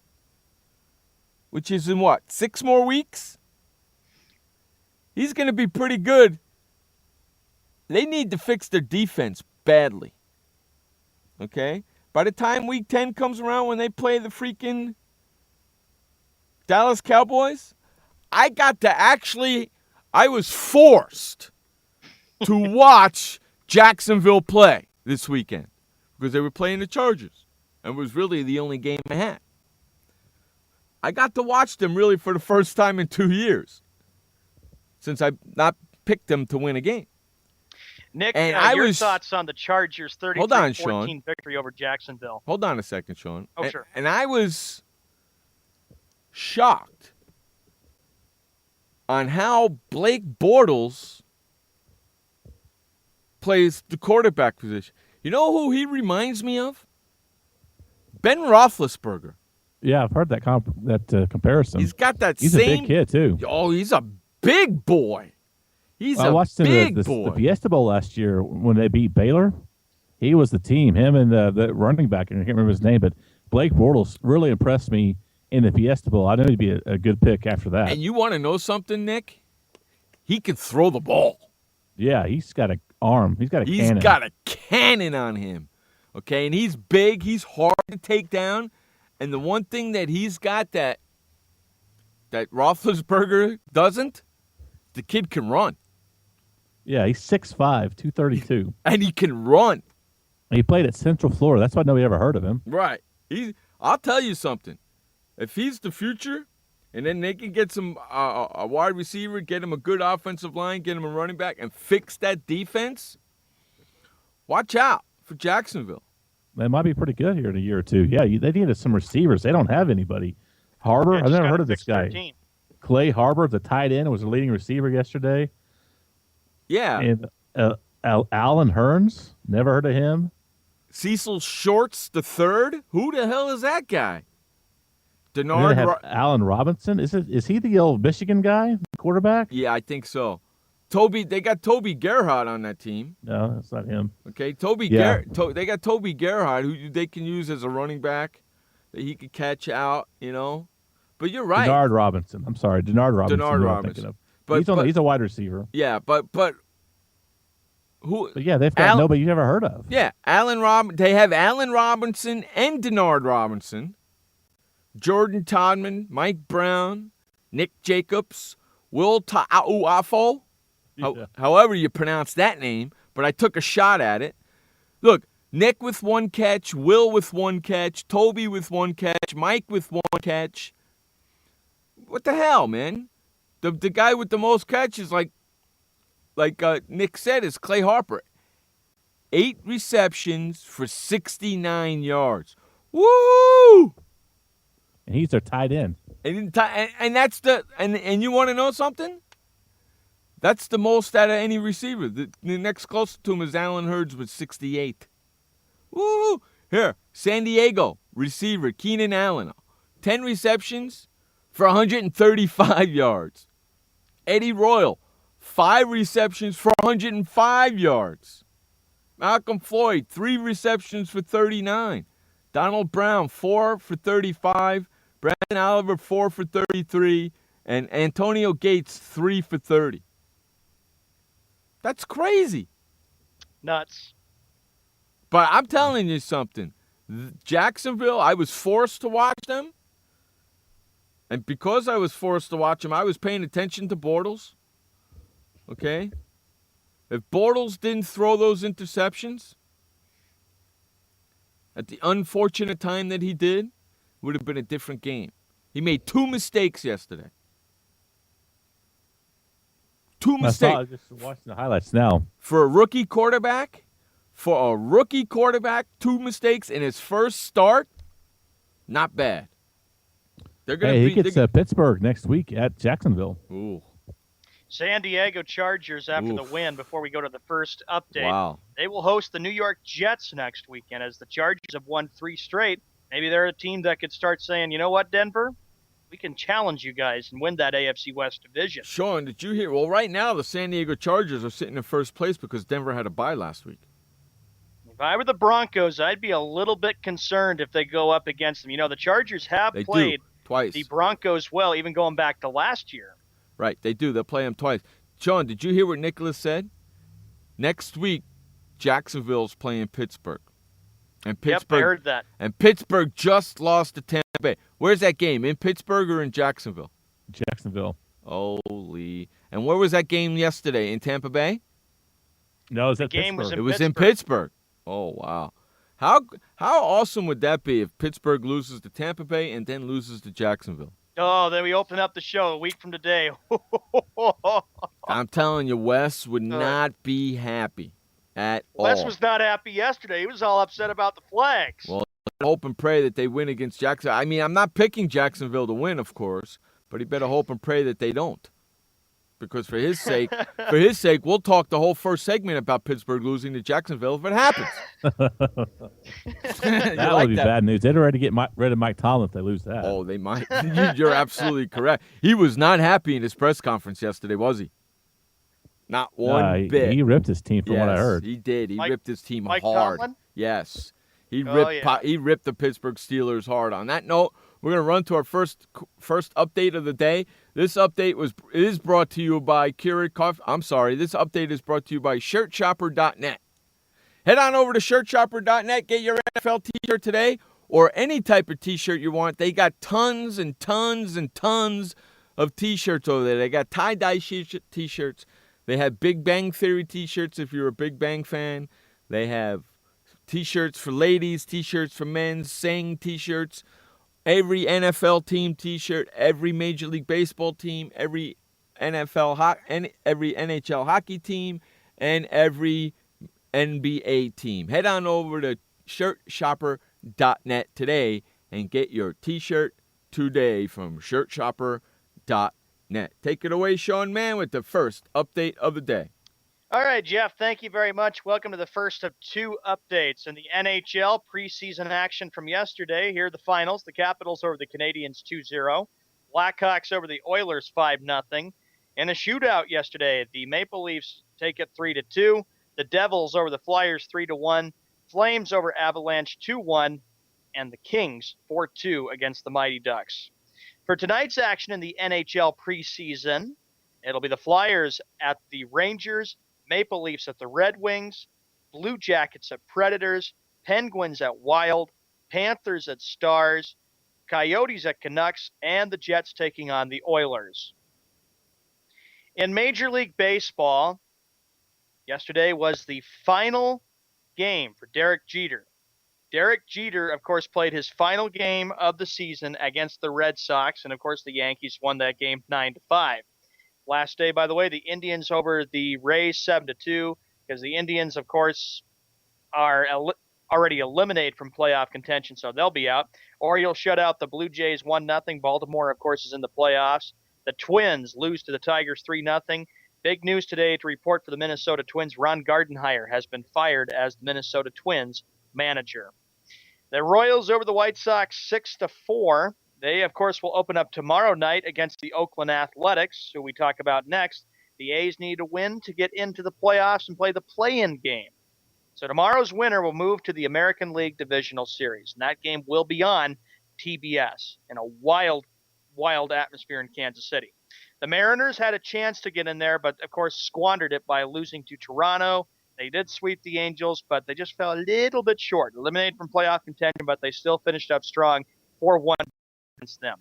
which is in 6 more weeks, he's going to be pretty good. They need to fix their defense badly. Okay? By the time week 10 comes around when they play the freaking Dallas Cowboys, I was forced to watch Jacksonville play this weekend because they were playing the Chargers and it was really the only game I had. I got to watch them really for the first time in 2 years since I've not picked them to win a game.
Nick,
And
your thoughts on the Chargers 33-14 victory over Jacksonville?
Hold on a second, Sean.
Oh, sure.
And I was shocked on how Blake Bortles plays the quarterback position. You know who he reminds me of? Ben Roethlisberger.
Yeah, I've heard that comparison.
He's got that
He's
same...
a big kid, too.
Oh, he's a big boy.
I watched him
big
the
boy.
Fiesta Bowl last year when they beat Baylor. He was the team. Him and the running back, and I can't remember his name, but Blake Bortles really impressed me in the Fiesta Bowl. I know he'd be a good pick after that.
And you want to know something, Nick? He can throw the ball.
Yeah, he's got an arm. He's got a cannon.
He's got a cannon on him. Okay, and he's big. He's hard to take down. And the one thing that he's got that Roethlisberger doesn't, the kid can run.
Yeah, he's 6'5", 232.
And he can run.
And he played at Central Florida. That's why nobody ever heard of him.
Right. I'll tell you something. If he's the future, and then they can get some a wide receiver, get him a good offensive line, get him a running back, and fix that defense, watch out for Jacksonville.
They might be pretty good here in a year or two. Yeah, they needed some receivers. They don't have anybody. Harbor, I've never heard of this guy.
13.
Clay Harbor, the tight end, was the leading receiver yesterday.
Yeah.
And Alan Hearns, never heard of him.
Cecil Shorts the third? Who the hell is that guy?
And then they have Allen Robinson. Is he the old Michigan guy, quarterback?
Yeah, I think so. They got Toby Gerhardt on that team.
No, that's not him.
Okay, they got Toby Gerhardt, who they can use as a running back that he could catch out, But you're right.
Denard Robinson. I'm sorry, Denard Robinson.
Denard Robinson.
But he's a wide receiver.
Yeah, but who?
But yeah, they've got nobody you've ever heard of.
Yeah, They have Allen Robinson and Denard Robinson, Jordan Todman, Mike Brown, Nick Jacobs, Will Ta'uafo.
Yeah.
However you pronounce that name, but I took a shot at it. Look, Nick with 1 catch, Will with 1 catch, Toby with 1 catch, Mike with 1 catch. What the hell, man? The guy with the most catches, like Nick said, is Clay Harper. 8 receptions for 69 yards. Woo!
And he's their tight end.
And that's and you want to know something? That's the most out of any receiver. The next closest to him is Allen Hurds with 68. Woo! Here, San Diego receiver Keenan Allen, 10 receptions for 135 yards. Eddie Royal, 5 receptions for 105 yards. Malcolm Floyd, 3 receptions for 39. Donald Brown, 4 for 35. Brandon Oliver, 4 for 33. And Antonio Gates, 3 for 30. That's crazy.
Nuts.
But I'm telling you something. Jacksonville, I was forced to watch them. And because I was forced to watch them, I was paying attention to Bortles. Okay? If Bortles didn't throw those interceptions at the unfortunate time that he did, it would have been a different game. He made 2 mistakes yesterday. 2 mistakes.
I'm just watching the highlights now.
For a rookie quarterback, 2 mistakes in his first start, not bad. They're gonna
he gets Pittsburgh next week at Jacksonville.
Ooh.
San Diego Chargers after the win before we go to the first update.
Wow.
They will host the New York Jets next weekend as the Chargers have won 3 straight. Maybe they're a team that could start saying, you know what, Denver? We can challenge you guys and win that AFC West division.
Sean, did you hear? Well, right now the San Diego Chargers are sitting in first place because Denver had a bye last week.
If I were the Broncos, I'd be a little bit concerned if they go up against them. You know, the Chargers have played
twice
the Broncos well, even going back to last year.
Right, they do. They'll play them twice. Sean, did you hear what Nicholas said? Next week, Jacksonville's playing Pittsburgh. And Pittsburgh,
Yep, I heard that.
And Pittsburgh just lost to Tampa Bay. Where's that game? In Pittsburgh or in Jacksonville?
Jacksonville.
Holy. And where was that game yesterday? In Tampa Bay?
No, it was at
game was
Pittsburgh.
in
It was in Pittsburgh. Oh, wow. How awesome would that be if Pittsburgh loses to Tampa Bay and then loses to Jacksonville?
Oh, then we open up the show a week from today.
I'm telling you, Wes would not be happy at all.
Wes was not happy yesterday. He was all upset about the flags.
Well, hope and pray that they win against Jacksonville. I mean, I'm not picking Jacksonville to win, of course, but he better hope and pray that they don't. Because for his sake, we'll talk the whole first segment about Pittsburgh losing to Jacksonville if it happens.
That would be bad news. They'd already get rid of Mike Tomlin if they lose that.
Oh, they might. You're absolutely correct. He was not happy in his press conference yesterday, was he? Not one bit.
He ripped his team from what I heard.
He did. He ripped his team
Mike
hard.
Tomlin?
Yes. He ripped the Pittsburgh Steelers hard. On that note, we're going to run to our first update of the day. This update is brought to you by This update is brought to you by ShirtShopper.net. Head on over to ShirtShopper.net. Get your NFL T-shirt today or any type of T-shirt you want. They got tons and tons and tons of T-shirts over there. They got tie-dye T-shirts. They have Big Bang Theory T-shirts if you're a Big Bang fan. They have T-shirts for ladies, T-shirts for men, Sing T-shirts, every NFL team T-shirt, every Major League Baseball team, every every NHL hockey team, and every NBA team. Head on over to ShirtShopper.net today and get your T-shirt today from ShirtShopper.net. Take it away, Sean Mann, with the first update of the day.
All right, Jeff, thank you very much. Welcome to the first of 2 updates in the NHL preseason action from yesterday. Here are the finals. The Capitals over the Canadiens 2-0. Blackhawks over the Oilers 5-0. In a shootout yesterday, the Maple Leafs take it 3-2. The Devils over the Flyers 3-1. Flames over Avalanche 2-1. And the Kings 4-2 against the Mighty Ducks. For tonight's action in the NHL preseason, it'll be the Flyers at the Rangers, Maple Leafs at the Red Wings, Blue Jackets at Predators, Penguins at Wild, Panthers at Stars, Coyotes at Canucks, and the Jets taking on the Oilers. In Major League Baseball, yesterday was the final game for Derek Jeter. Derek Jeter, of course, played his final game of the season against the Red Sox, and of course the Yankees won that game 9-5. Last day, by the way, the Indians over the Rays 7-2, because the Indians, of course, are already eliminated from playoff contention, so they'll be out. Orioles shut out the Blue Jays 1-0. Baltimore, of course, is in the playoffs. The Twins lose to the Tigers 3-0. Big news today to report for the Minnesota Twins. Ron Gardenhire has been fired as the Minnesota Twins manager. The Royals over the White Sox 6-4. They, of course, will open up tomorrow night against the Oakland Athletics, who we talk about next. The A's need a win to get into the playoffs and play the play-in game. So tomorrow's winner will move to the American League Divisional Series, and that game will be on TBS in a wild, wild atmosphere in Kansas City. The Mariners had a chance to get in there, but, of course, squandered it by losing to Toronto. They did sweep the Angels, but they just fell a little bit short. Eliminated from playoff contention, but they still finished up strong 4-1 against them.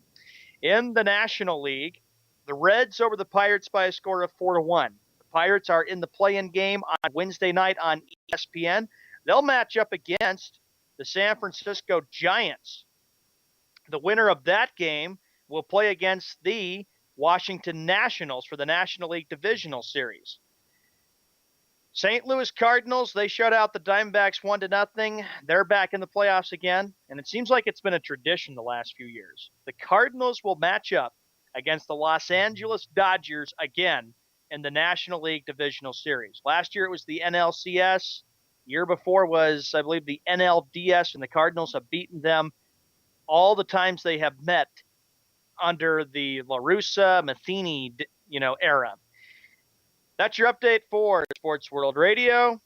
In the National League, the Reds over the Pirates by a score of 4-1. The Pirates are in the play-in game on Wednesday night on ESPN. They'll match up against the San Francisco Giants. The winner of that game will play against the Washington Nationals for the National League Divisional Series. St. Louis Cardinals, they shut out the Diamondbacks 1-0. They're back in the playoffs again, and it seems like it's been a tradition the last few years. The Cardinals will match up against the Los Angeles Dodgers again in the National League Divisional Series. Last year it was the NLCS. Year before was, I believe, the NLDS, and the Cardinals have beaten them all the times they have met under the La Russa, Matheny, era. That's your update for Sports World Radio.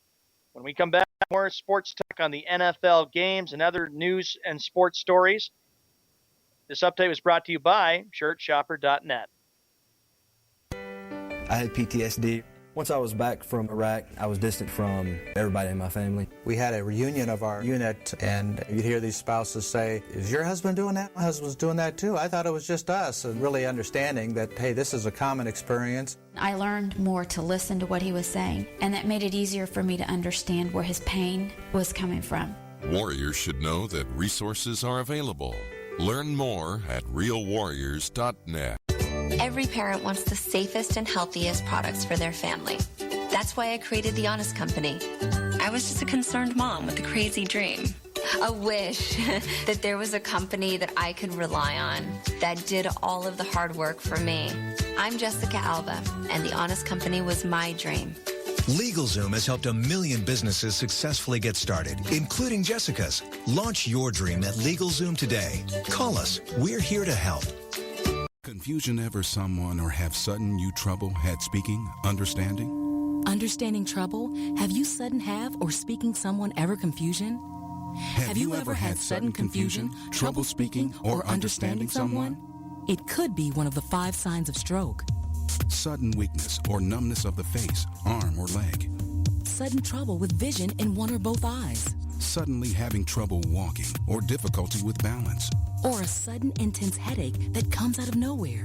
When we come back, more sports talk on the NFL games and other news and sports stories. This update was brought to you by ShirtShopper.net.
I had PTSD. Once I was back from Iraq, I was distant from everybody in my family.
We had a reunion of our unit, and you'd hear these spouses say, "Is your husband doing that? My husband's doing that too. I thought it was just us." And really understanding that, hey, this is a common experience.
I learned more to listen to what he was saying, and that made it easier for me to understand where his pain was coming from.
Warriors should know that resources are available. Learn more at realwarriors.net.
Every parent wants the safest and healthiest products for their family. That's why I created The Honest Company. I was just a concerned mom with a crazy dream. A wish that there was a company that I could rely on that did all of the hard work for me. I'm Jessica Alba, and The Honest Company was my dream.
LegalZoom has helped 1 million businesses successfully get started, including Jessica's. Launch your dream at LegalZoom today. Call us. We're here to help.
Confusion ever someone or have sudden you trouble had speaking, understanding?
Understanding trouble? Have you sudden have or speaking someone ever confusion?
Have you ever had sudden confusion, trouble speaking, or understanding someone?
It could be one of the 5 signs of stroke.
Sudden weakness or numbness of the face, arm, or leg.
Sudden trouble with vision in one or both eyes.
Suddenly having trouble walking or difficulty with balance.
Or a sudden intense headache that comes out of nowhere.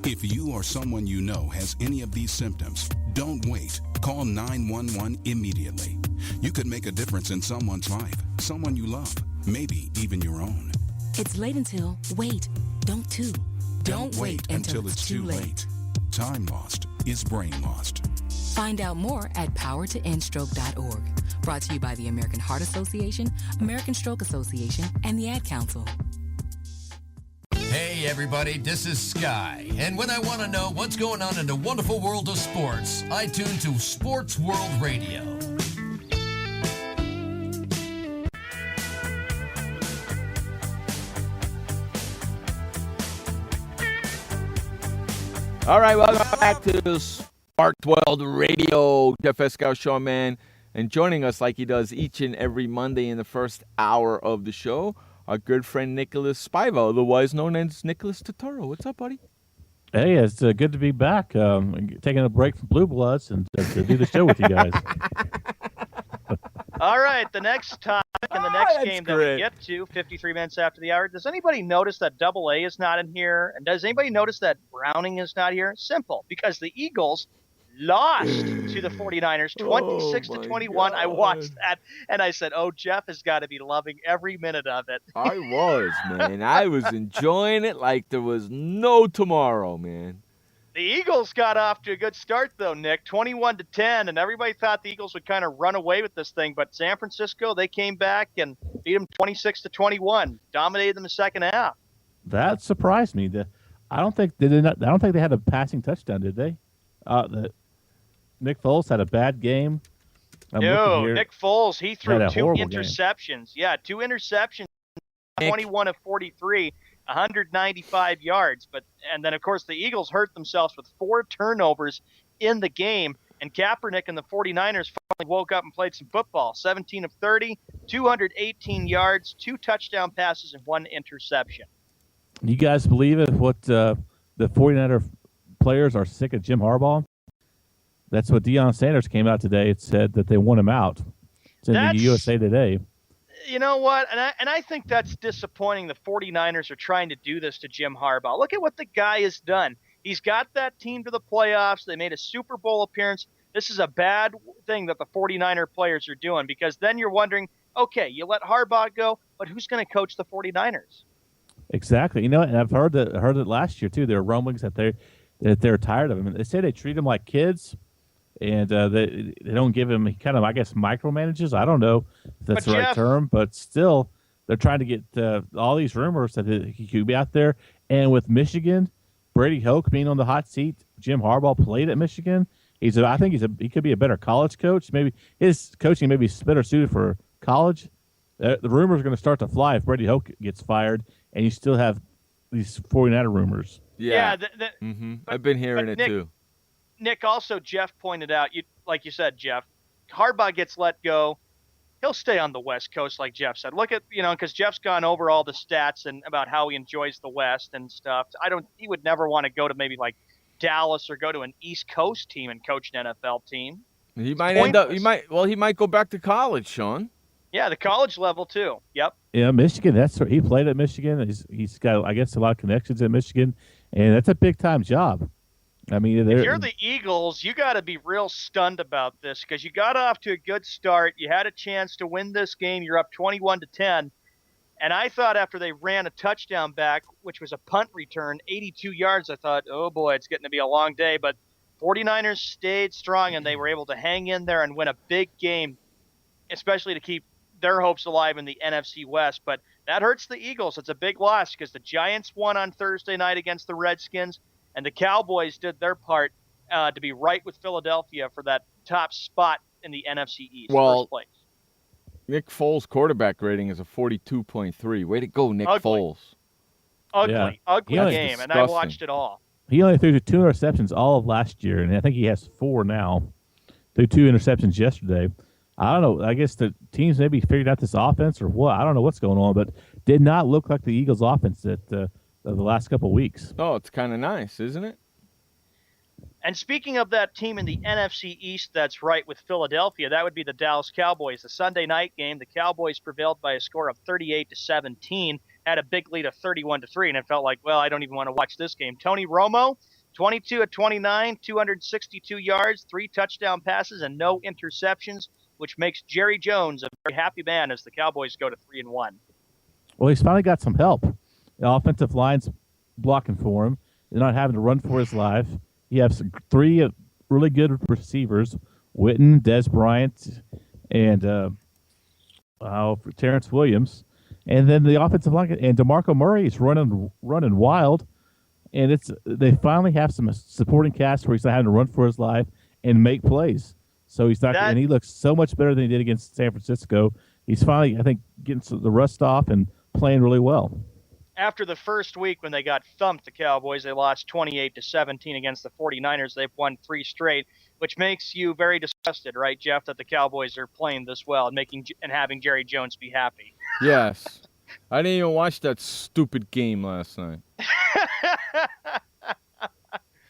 If you or someone you know has any of these symptoms, don't wait. Call 911 immediately. You could make a difference in someone's life, someone you love, maybe even your own.
It's late until, wait, don't too. Don't wait until it's too late.
Time lost is brain lost.
Find out more at powertoendstroke.org. Brought to you by the American Heart Association, American Stroke Association, and the Ad Council.
Hey everybody, this is Sky, and when I want to know what's going on in the wonderful world of sports, I tune to Sports World Radio.
All right, welcome back to Sports World Radio. Jeff Escow, Shawn Man, and joining us like he does each and every Monday in the first hour of the show, our good friend Nicholas Spiva, otherwise known as Nicholas Totoro. What's up, buddy?
Hey, it's good to be back. Taking a break from Blue Bloods and to do the show with you guys.
All right, the next topic and the next game that we get to, 53 minutes after the hour. Does anybody notice that Double A is not in here? And does anybody notice that Browning is not here? Simple, because the Eagles lost to the 49ers 26-21. I watched that, and I said, oh, Jeff has got to be loving every minute of it.
I was, man. I was enjoying it like there was no tomorrow, man.
The Eagles got off to a good start, though, Nick, 21-10, and everybody thought the Eagles would kind of run away with this thing. But San Francisco, they came back and beat them 26-21, dominated them the second half.
That surprised me. I don't think they had a passing touchdown, did they? Nick Foles had a bad game.
No, Nick Foles, he threw 2 interceptions.
Game.
Yeah, 2 interceptions, 21 of 43. 195 yards, and then of course the Eagles hurt themselves with 4 turnovers in the game, and Kaepernick and the 49ers finally woke up and played some football. 17 of 30, 218 yards, 2 touchdown passes, and 1 interception.
You guys believe it? What the 49er players are sick of Jim Harbaugh? That's what Deion Sanders came out today. It said that they want him out. It's in the USA Today.
You know what? And I think that's disappointing. The 49ers are trying to do this to Jim Harbaugh. Look at what the guy has done. He's got that team to the playoffs. They made a Super Bowl appearance. This is a bad thing that the 49er players are doing, because then you're wondering, okay, you let Harbaugh go, but who's going to coach the 49ers?
Exactly. You know, and I've heard it last year too. There are rumblings that they're tired of him. They say they treat him like kids. And they don't give him, he kind of, I guess, micromanages. I don't know if that's the right term, but still, they're trying to get all these rumors that he could be out there. And with Michigan, Brady Hoke being on the hot seat, Jim Harbaugh played at Michigan. I think he could be a better college coach. Maybe his coaching may be better suited for college. The rumors are going to start to fly if Brady Hoke gets fired, and you still have these 49er rumors.
Yeah. I've been hearing it too.
Nick, also, Jeff pointed out, like you said, Jeff, Harbaugh gets let go. He'll stay on the West Coast, like Jeff said. Look at, because Jeff's gone over all the stats and about how he enjoys the West and stuff. He would never want to go to maybe like Dallas or go to an East Coast team and coach an NFL team.
He might go back to college, Sean.
Yeah, the college level too. Yep.
Yeah, Michigan. That's where he played at Michigan. He's got, I guess, a lot of connections at Michigan, and that's a big time job. I mean,
if you're the Eagles, you got to be real stunned about this, because you got off to a good start. You had a chance to win this game. You're up 21-10. And I thought after they ran a touchdown back, which was a punt return, 82 yards, I thought, oh boy, it's getting to be a long day. But 49ers stayed strong, and they were able to hang in there and win a big game, especially to keep their hopes alive in the NFC West. But that hurts the Eagles. It's a big loss, because the Giants won on Thursday night against the Redskins. And the Cowboys did their part to be right with Philadelphia for that top spot in the NFC East, first place.
Nick Foles' quarterback rating is a 42.3. Way to go, Nick Foles.
Ugly game, and I watched it all.
He only threw 2 interceptions all of last year, and I think he has 4 now. Threw 2 interceptions yesterday. I don't know. I guess the teams maybe figured out this offense or what. I don't know what's going on, but did not look like the Eagles' offense that the last couple of weeks.
Oh, it's kind of nice, isn't it?
And speaking of that team in the NFC East that's right with Philadelphia, that would be the Dallas Cowboys. The Sunday night game, the Cowboys prevailed by a score of 38-17, had a big lead of 31-3, and it felt like, well, I don't even want to watch this game. Tony Romo, 22 of 29, 262 yards, 3 touchdown passes, and no interceptions, which makes Jerry Jones a very happy man as the Cowboys go to 3-1.
Well, he's finally got some help. The offensive line's blocking for him. They're not having to run for his life. He has 3 really good receivers, Witten, Dez Bryant, and Terrence Williams. And then the offensive line, and DeMarco Murray is running wild. And they finally have some supporting cast where he's not having to run for his life and make plays. So he's not, and he looks so much better than he did against San Francisco. He's finally, I think, getting the rust off and playing really well.
After the first week when they got thumped, the Cowboys, they lost 28-17 against the 49ers. They've won 3 straight, which makes you very disgusted, right, Jeff, that the Cowboys are playing this well and having Jerry Jones be happy.
Yes. I didn't even watch that stupid game last night.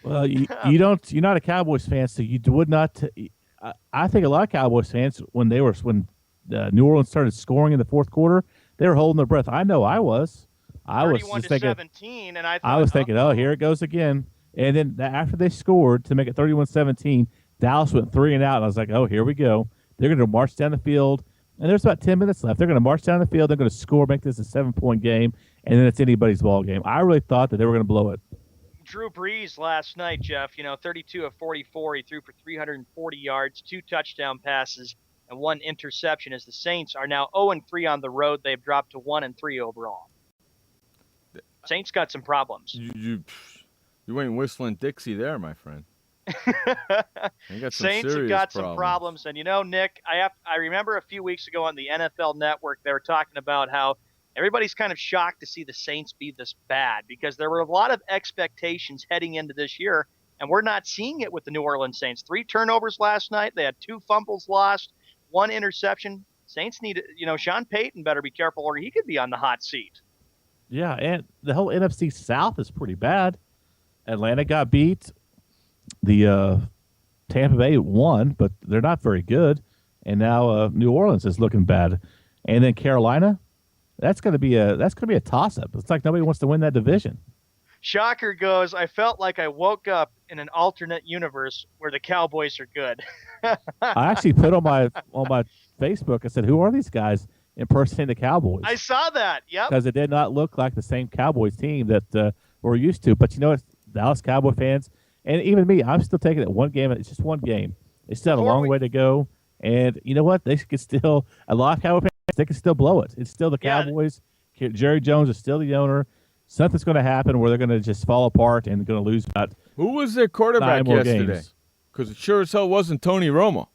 Well, you're not a Cowboys fan, so you would not. I think a lot of Cowboys fans, when New Orleans started scoring in the fourth quarter, they were holding their breath. I know I was. I was just thinking,
17, and
I was thinking, oh, here it goes again. And then after they scored to make it 31-17, Dallas went 3 and out. And I was like, oh, here we go. They're going to march down the field. And there's about 10 minutes left. They're going to march down the field. They're going to score, make this a 7-point game, and then it's anybody's ball game. I really thought that they were going to blow it.
Drew Brees last night, Jeff, 32 of 44. He threw for 340 yards, 2 touchdown passes, and 1 interception as the Saints are now 0-3 on the road. They've dropped to 1-3 overall. Saints got some problems.
You ain't whistling Dixie there, my friend.
Saints have got some problems. And, Nick, I remember a few weeks ago on the NFL Network, they were talking about how everybody's kind of shocked to see the Saints be this bad because there were a lot of expectations heading into this year, and we're not seeing it with the New Orleans Saints. 3 turnovers last night. They had 2 fumbles lost, 1 interception. Saints need, Sean Payton better be careful or he could be on the hot seat.
Yeah, and the whole NFC South is pretty bad. Atlanta got beat. The Tampa Bay won, but they're not very good. And now New Orleans is looking bad. And then Carolina, that's going to be a toss-up. It's like nobody wants to win that division.
Shocker goes, I felt like I woke up in an alternate universe where the Cowboys are good.
I actually put on my Facebook, I said, who are these guys impersonating the Cowboys?
I saw that, yep.
Because it did not look like the same Cowboys team that we're used to. But you know what, Dallas Cowboy fans, and even me, I'm still taking it one game. It's just one game. They still have a long way to go. And you know what? They could still, a lot of Cowboy fans, they can still blow it. It's still the Cowboys. Yeah. Jerry Jones is still the owner. Something's going to happen where they're going to just fall apart and going to lose about
Who was their quarterback yesterday? Because it sure as hell wasn't Tony Romo.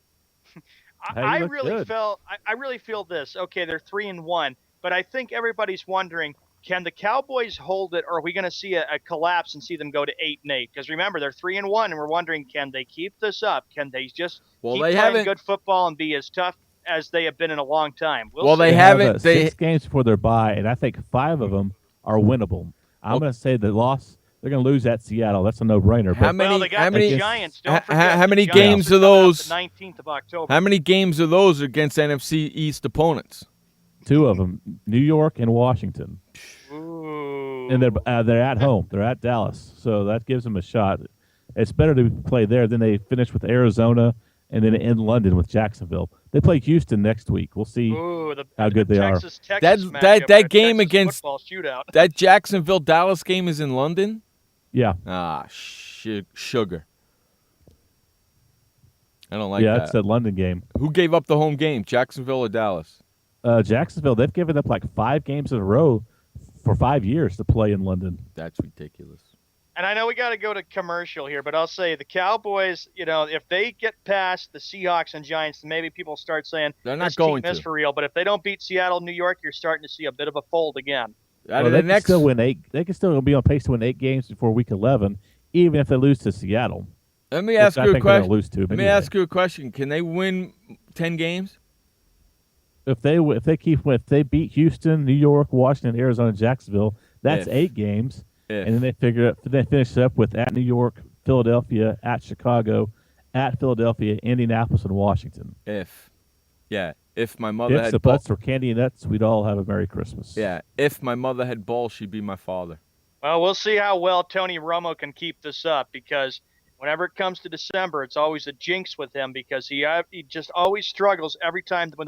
I really feel this. Okay, they're 3-1, but I think everybody's wondering, can the Cowboys hold it, or are we going to see a collapse and see them go to 8-8? Because remember, they're 3-1, and we're wondering, can they keep this up? Can they just keep playing good football and be as tough as they have been in a long time?
They haven't. 6 games before their bye, and I think 5 of them are winnable. I'm going to say the loss. They're going to lose at Seattle. That's a no-brainer.
How many Giants? Don't forget,
how many games are those?
The 19th of October.
How many games are those against NFC East opponents?
2 of them, New York and Washington.
Ooh.
And they're at home. They're at Dallas, so that gives them a shot. It's better to play there. Then they finish with Arizona, and then in London with Jacksonville. They play Houston next week. We'll see how good they are.
That game against
shootout.
That Jacksonville Dallas game is in London.
Yeah.
Sugar. I don't like that.
Yeah, it's a London game.
Who gave up the home game, Jacksonville or Dallas?
Jacksonville. They've given up like 5 games in a row for 5 years to play in London.
That's ridiculous.
And I know we got to go to commercial here, but I'll say the Cowboys, if they get past the Seahawks and Giants, then maybe people start saying
they're not
this
going
team is for real. But if they don't beat Seattle, New York, you're starting to see a bit of a fold again.
They can still win 8. They can still be on pace to win 8 games before Week 11, even if they lose to Seattle.
Let me ask you a question.
Let me
ask you a question. Can they win 10 games?
If they beat Houston, New York, Washington, Arizona, Jacksonville, that's 8 games. And then they finish up with at New York, Philadelphia, at Chicago, at Philadelphia, Indianapolis, and Washington.
If my mother had
the butts were candy and nuts, we'd all have a Merry Christmas.
Yeah, if my mother had balls, she'd be my father.
Well, we'll see how well Tony Romo can keep this up because whenever it comes to December, it's always a jinx with him because he just always struggles every time when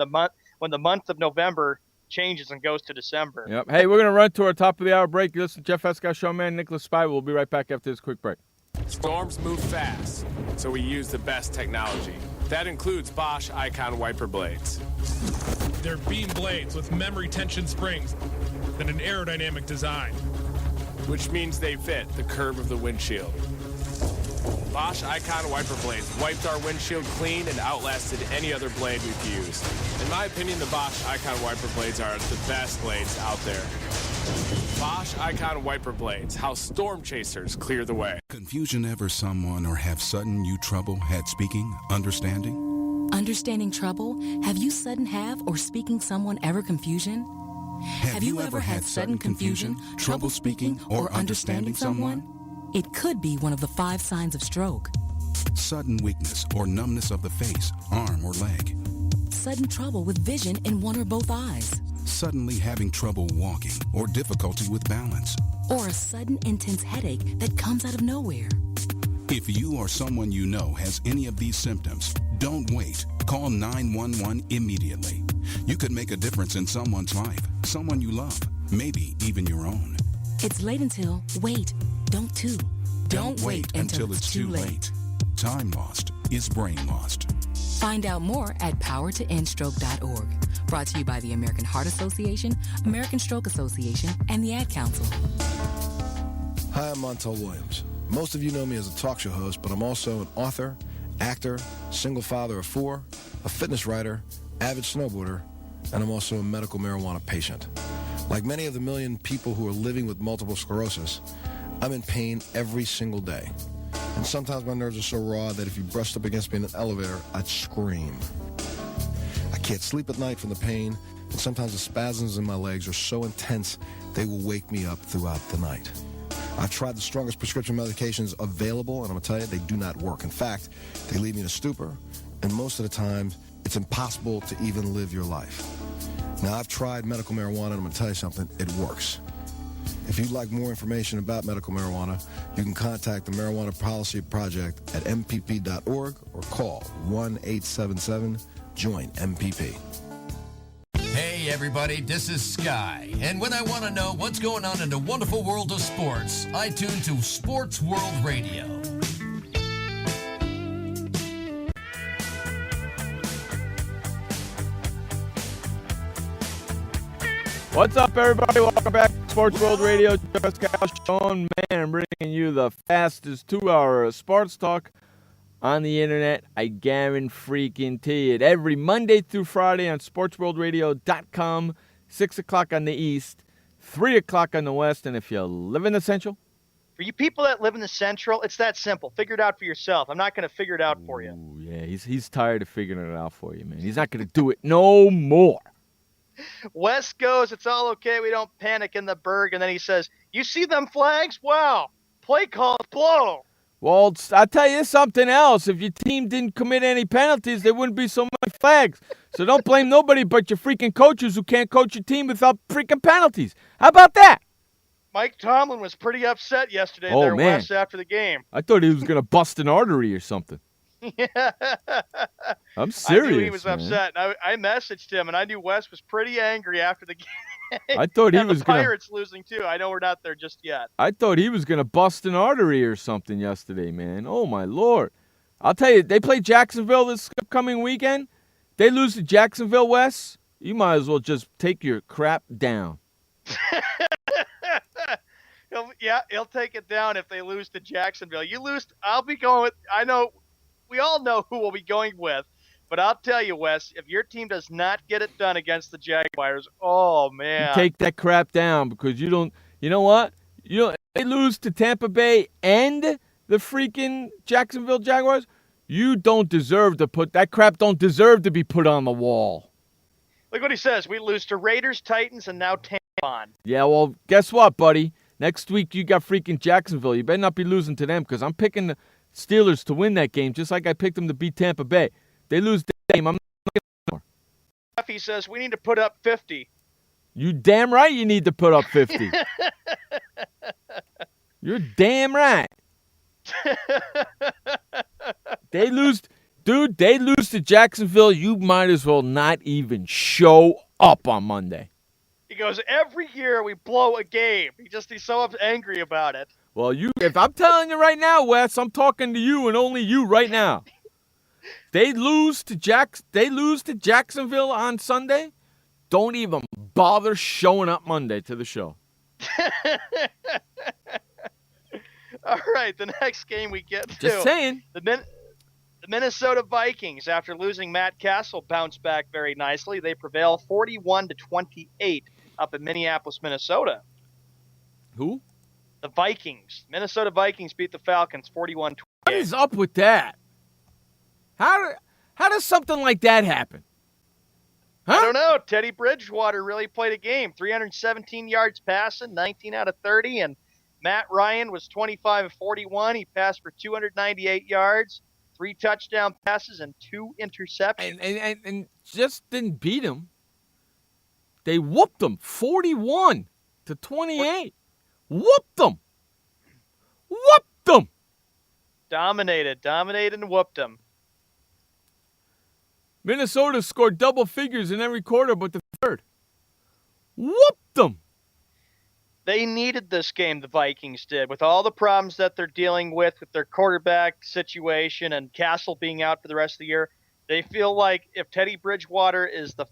the month of November changes and goes to December.
Yep. Hey, we're going to run to our top of the hour break. You listen to Jeff Escott, Showman, Nicholas Spy. We'll be right back after this quick break.
Storms move fast, so we use the best technology. That includes Bosch Icon wiper blades.
They're beam blades with memory tension springs and an aerodynamic design,
which means they fit the curve of the windshield. Bosch Icon wiper blades wiped our windshield clean and outlasted any other blade we've used. In my opinion, the Bosch Icon wiper blades are the best blades out there. Bosch Icon wiper blades, how storm chasers clear the way.
Confusion ever someone or have sudden you trouble had speaking, understanding?
Understanding trouble? Have you sudden have or speaking someone ever confusion?
Have you ever had sudden confusion, trouble speaking, or understanding someone?
It could be one of the 5 signs of stroke.
Sudden weakness or numbness of the face, arm, or leg.
Sudden trouble with vision in one or both eyes.
suddenly having trouble walking, or difficulty with balance.
Or a sudden intense headache that comes out of nowhere.
If you or someone you know has any of these symptoms, don't wait. Call 911 immediately. You could make a difference in someone's life, someone you love, maybe even your own.
It's late until, wait, don't too. Don't wait until it's too late.
Time lost is brain lost.
Find out more at powertoendstroke.org. Brought to you by the American Heart Association, American Stroke Association, and the Ad Council.
Hi, I'm Montel Williams. Most of you know me as a talk show host, but I'm also an author, actor, single father of 4, a fitness writer, avid snowboarder, and I'm also a medical marijuana patient. Like many of the million people who are living with multiple sclerosis, I'm in pain every single day. And sometimes my nerves are so raw that if you brushed up against me in an elevator, I'd scream. I can't sleep at night from the pain, and sometimes the spasms in my legs are so intense they will wake me up throughout the night. I've tried the strongest prescription medications available, and I'm going to tell you, they do not work. In fact, they leave me in a stupor, and most of the time, it's impossible to even live your life. Now, I've tried medical marijuana, and I'm going to tell you something, it works. If you'd like more information about medical marijuana, you can contact the Marijuana Policy Project at mpp.org or call 1-877-JOIN-MPP.
Hey everybody, this is Sky, and when I want to know what's going on in the wonderful world of sports, I tune to Sports World Radio.
What's up, everybody? Welcome back to Sports World Radio. Just got Sean Man bringing you the fastest 2-hour of sports talk on the internet. I guarantee it. Every Monday through Friday on SportsWorldRadio.com, 6 o'clock on the East, 3 o'clock on the West. And if you live in the Central?
For you people that live in the Central, it's that simple. Figure it out for yourself. I'm not going to figure it out for you.
Ooh, yeah, he's tired of figuring it out for you, man. He's not going to do it no more.
Wes goes, it's all okay. We don't panic in the Berg. And then he says, you see them flags? Wow. Play calls blow.
Well, I'll tell you something else. If your team didn't commit any penalties, there wouldn't be so many flags. So don't blame nobody but your freaking coaches who can't coach your team without freaking penalties. How about that?
Mike Tomlin was pretty upset yesterday
man.
Wes, after the game.
I thought he was going to bust an artery or something.
Yeah.
I'm serious,
I knew he was
man.
upset. I messaged him, and I knew Wes was pretty angry after the game.
I thought he was
the
going to...
Pirates losing, too. I know we're not there just yet.
I thought he was going to bust an artery or something yesterday, man. Oh, my Lord. I'll tell you, they play Jacksonville this upcoming weekend. They lose to Jacksonville, Wes. You might as well just take your crap down.
He'll take it down if they lose to Jacksonville. You lose, I'll be going with, I know, we all know who we'll be going with, but I'll tell you, Wes, if your team does not get it done against the Jaguars, oh, man.
You take that crap down because you don't, you know what? If they lose to Tampa Bay and the freaking Jacksonville Jaguars, you don't deserve to that crap don't deserve to be put on the wall.
Look what he says. We lose to Raiders, Titans, and now Tampa.
Yeah, well, guess what, buddy? Next week you got freaking Jacksonville. You better not be losing to them because I'm picking the Steelers to win that game just like I picked them to beat Tampa Bay. They lose the game. I'm not going to.
He says we need to put up 50.
You damn right you need to put up 50. You're damn right. They lose to Jacksonville. You might as well not even show up on Monday.
He goes, every year we blow a game. He's so angry about it.
Well, if I'm telling you right now, Wes, I'm talking to you and only you right now. They lose to Jacksonville on Sunday. Don't even bother showing up Monday to the show.
All right, the next game we get to.
Just saying.
The Minnesota Vikings, after losing Matt Castle, bounced back very nicely. They prevail 41-28 up in Minneapolis, Minnesota.
Who?
The Vikings. Minnesota Vikings beat the Falcons 41-28.
What is up with that? How does something like that happen? Huh?
I don't know. Teddy Bridgewater really played a game. 317 yards passing, 19 out of 30, and Matt Ryan was 25 of 41. He passed for 298 yards, 3 touchdown passes, and 2 interceptions.
And just didn't beat him. They whooped them 41-28. Whooped them. Whooped them.
Dominated and whooped them.
Minnesota scored double figures in every quarter but the third. Whooped them.
They needed this game, the Vikings did, with all the problems that they're dealing with their quarterback situation and Castle being out for the rest of the year. They feel like if Teddy Bridgewater is the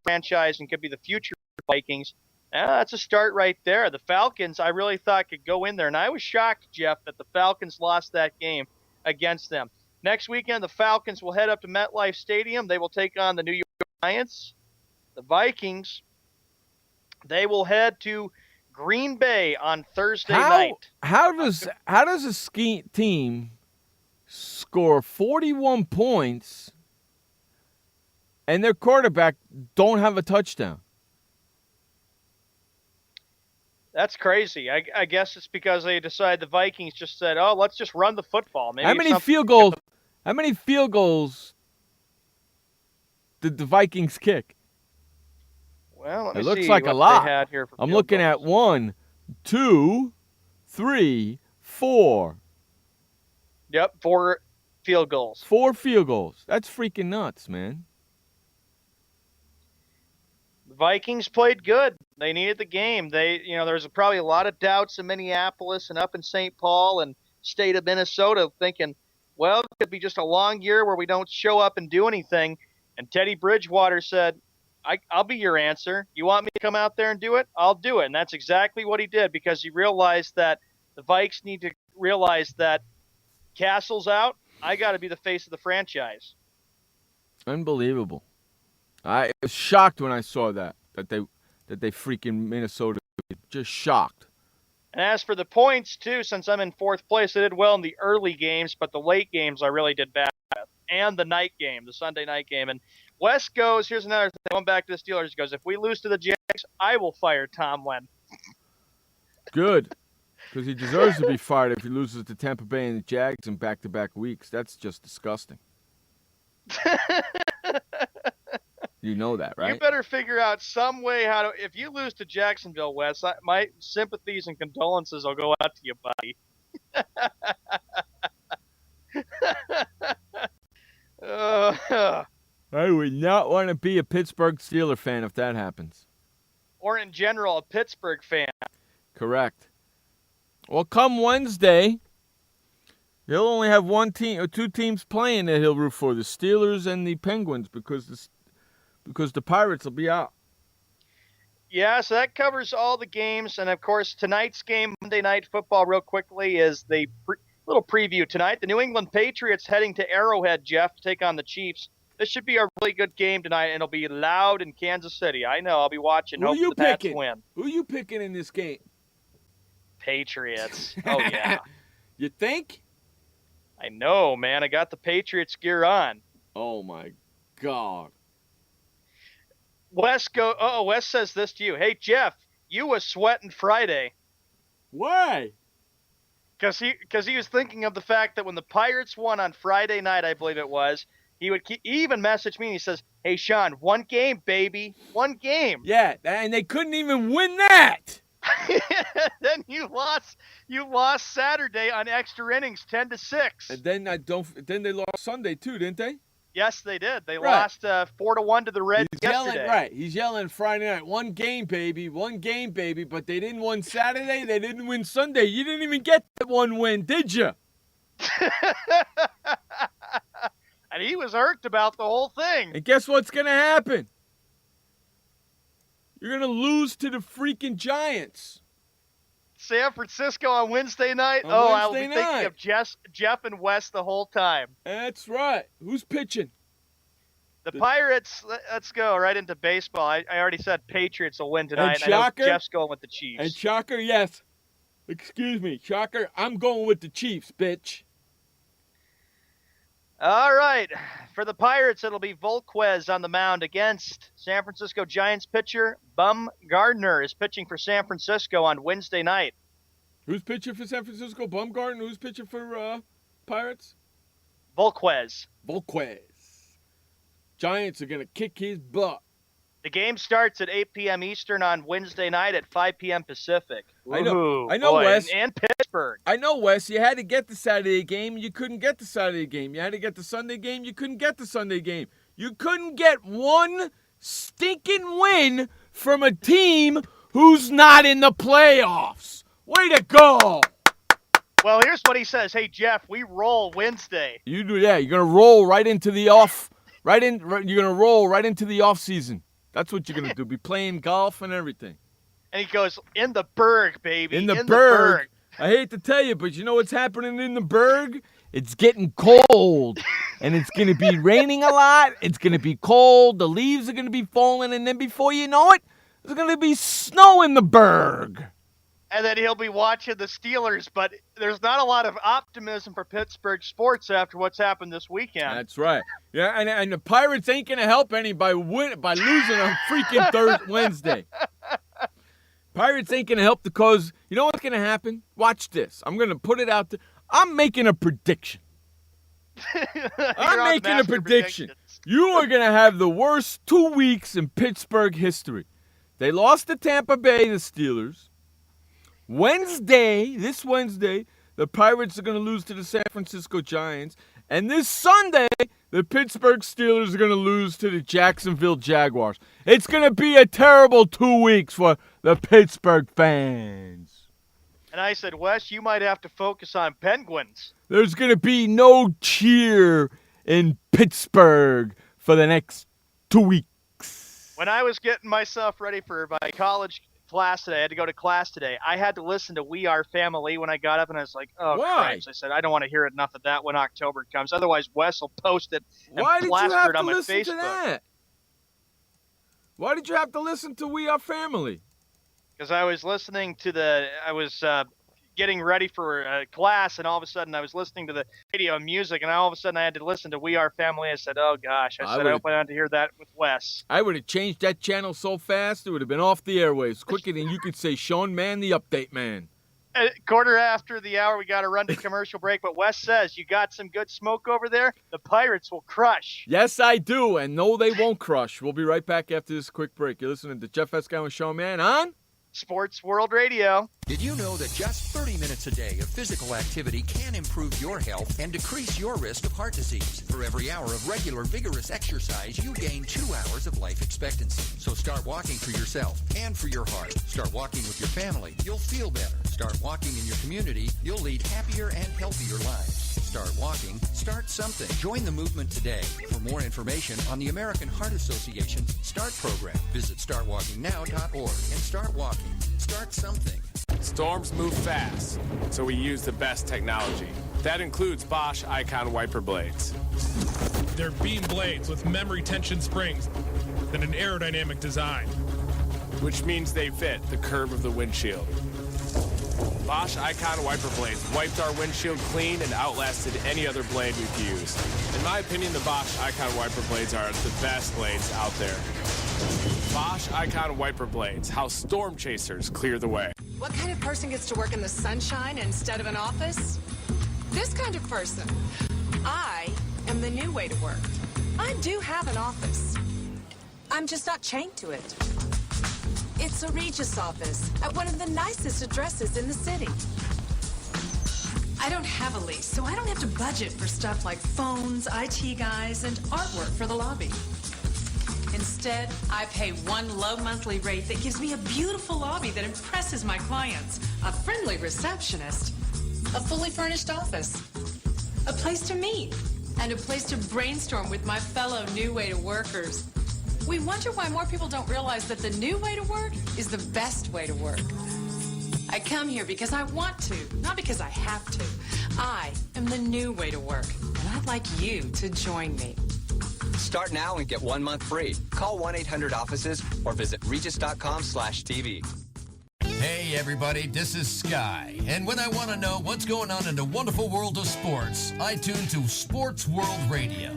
franchise and could be the future of the Vikings, that's a start right there. The Falcons, I really thought could go in there, and I was shocked, Jeff, that the Falcons lost that game against them. Next weekend, the Falcons will head up to MetLife Stadium. They will take on the New York Giants. The Vikings, they will head to Green Bay on Thursday night.
How does a team score 41 points and their quarterback don't have a touchdown?
That's crazy. I guess it's because they decided the Vikings just said, "Oh, let's just run the football." Maybe
How many field goals did the Vikings kick?
Well, let me
it looks
see
like
what
a lot.
they had here for
I'm
field
looking
goals.
at 1, 2, 3, 4.
Yep, 4 field goals.
4 field goals. That's freaking nuts, man.
The Vikings played good. They needed the game. There's probably a lot of doubts in Minneapolis and up in St. Paul and state of Minnesota thinking, well, it could be just a long year where we don't show up and do anything. And Teddy Bridgewater said, I'll be your answer. You want me to come out there and do it? I'll do it. And that's exactly what he did because he realized that the Vikes need to realize that Castle's out. I got to be the face of the franchise.
Unbelievable. I was shocked when I saw that they freaking Minnesota, just shocked.
And as for the points, too, since I'm in 4th place, I did well in the early games, but the late games I really did bad at. And the night game, the Sunday night game. And Wes goes, here's another thing, going back to the Steelers, he goes, if we lose to the Jags, I will fire Tomlin.
Good, because he deserves to be fired if he loses to Tampa Bay and the Jags in back-to-back weeks. That's just disgusting. You know that, right?
You better figure out some way how to. If you lose to Jacksonville, Wes, my sympathies and condolences will go out to you, buddy.
I would not want to be a Pittsburgh Steeler fan if that happens.
Or in general, a Pittsburgh fan.
Correct. Well, come Wednesday, he'll only have one team or 2 teams playing that he'll root for: the Steelers and the Penguins, because the Pirates will be out.
Yeah, so that covers all the games. And, of course, tonight's game, Monday Night Football, real quickly, is the little preview tonight. The New England Patriots heading to Arrowhead, Jeff, to take on the Chiefs. This should be a really good game tonight, and it'll be loud in Kansas City. I know. I'll be watching.
Who
Hope
you
the Pats
picking?
win.
Who you picking in this game?
Patriots. Oh, yeah.
You think?
I know, man. I got the Patriots gear on.
Oh, my God.
Wes says this to you. Hey, Jeff, you was sweating Friday.
Why?
Because he was thinking of the fact that when the Pirates won on Friday night, I believe it was, he even messaged me and he says, hey, Sean, 1 game, baby. 1 game.
Yeah, and they couldn't even win that.
Then you lost Saturday on extra innings, 10-6.
And then they lost Sunday too, didn't they?
Yes, they did. They lost 4-1 to the Reds yesterday.
He's yelling Friday night, 1 game, baby, 1 game, baby. But they didn't win Saturday. They didn't win Sunday. You didn't even get that 1 win, did you?
And he was irked about the whole thing.
And guess what's going to happen? You're going to lose to the freaking Giants.
San Francisco on Wednesday night? I'll be thinking of Jeff and Wes the whole time.
That's right. Who's pitching?
The Pirates, let's go right into baseball. I already said Patriots will win tonight.
And Shocker?
I know Jeff's going with the Chiefs.
And Shocker, yes. Excuse me, Shocker, I'm going with the Chiefs, bitch.
All right. For the Pirates, it'll be Volquez on the mound against San Francisco Giants pitcher Bumgarner is pitching for San Francisco on Wednesday night.
Who's pitching for San Francisco? Bumgarner. Who's pitching for Pirates?
Volquez.
Giants are going to kick his butt.
The game starts at 8 p.m. Eastern on Wednesday night at 5 p.m. Pacific.
I know,
Boy,
Wes.
and Pittsburgh.
I know, Wes. You had to get the Saturday game. You couldn't get the Saturday game. You had to get the Sunday game. You couldn't get the Sunday game. You couldn't get one stinking win from a team who's not in the playoffs. Way to go.
Well, here's what he says. Hey, Jeff, we roll Wednesday.
You do that. You're going to roll right into the off. You're going to roll right into the off season. That's what you're going to do. Be playing golf and everything.
And he goes, in the Berg, baby.
In the Berg. I hate to tell you, but you know what's happening in the Berg? It's getting cold. And it's going to be raining a lot. It's going to be cold. The leaves are going to be falling. And then before you know it, there's going to be snow in the Berg.
And then he'll be watching the Steelers. But there's not a lot of optimism for Pittsburgh sports after what's happened this weekend.
That's right. Yeah, and the Pirates ain't going to help any by losing on freaking Wednesday. Pirates ain't going to help because you know what's going to happen? Watch this. I'm going to put it out there. I'm making a prediction. I'm making a prediction. You are going to have the worst 2 weeks in Pittsburgh history. They lost to Tampa Bay, the Steelers. This Wednesday, the Pirates are going to lose to the San Francisco Giants. And this Sunday, the Pittsburgh Steelers are going to lose to the Jacksonville Jaguars. It's going to be a terrible 2 weeks for the Pittsburgh fans.
And I said, Wes, you might have to focus on Penguins.
There's going to be no cheer in Pittsburgh for the next 2 weeks.
When I was getting myself ready for my college class today, I had to go to class today. I had to listen to We Are Family when I got up, and I was like, oh, Christ. I said, I don't want to hear enough of that when October comes. Otherwise, Wes will post it and plaster it on my Facebook.
To that? Why did you have to listen to We Are Family?
Because I was listening to getting ready for class, and all of a sudden I was listening to the radio and music, and all of a sudden I had to listen to We Are Family. I said, oh, gosh. I hope I had to hear that with Wes.
I would have changed that channel so fast, it would have been off the airwaves quicker than you could say, Sean Mann, the update man.
Quarter after the hour, we got to run to commercial break, but Wes says, you got some good smoke over there? The Pirates will crush.
Yes, I do, and no, they won't crush. We'll be right back after this quick break. You're listening to Jeff Escow and Sean Mann on
Sports World Radio.
Did you know that just 30 minutes a day of physical activity can improve your health and decrease your risk of heart disease? For every hour of regular, vigorous exercise, you gain 2 hours of life expectancy. So start walking for yourself and for your heart. Start walking with your family. You'll feel better. Start walking in your community. You'll lead happier and healthier lives. Start walking. Start something. Join the movement today. For more information on the American Heart Association's START program, visit startwalkingnow.org and start walking. Start something.
Storms move fast, so we use the best technology. That includes Bosch Icon wiper blades.
They're beam blades with memory tension springs and an aerodynamic design,
which means they fit the curve of the windshield. Bosch Icon wiper blades wiped our windshield clean and outlasted any other blade we've used. In my opinion, the Bosch Icon wiper blades are the best blades out there. Bosch Icon wiper blades, how storm chasers clear the way.
What kind of person gets to work in the sunshine instead of an office? This kind of person. I am the new way to work. I do have an office. I'm just not chained to it. It's a Regis office at one of the nicest addresses in the city. I don't have a lease, so I don't have to budget for stuff like phones, IT guys, and artwork for the lobby. Instead, I pay one low monthly rate that gives me a beautiful lobby that impresses my clients, a friendly receptionist, a fully furnished office, a place to meet, and a place to brainstorm with my fellow New Way to Workers. We wonder why more people don't realize that the new way to work is the best way to work. I come here because I want to, not because I have to. I am the new way to work, and I'd like you to join me.
Start now and get 1 month free. Call 1-800-OFFICES or visit regis.com/TV.
Hey everybody, this is Sky, and when I want to know what's going on in the wonderful world of sports, I tune to Sports World Radio.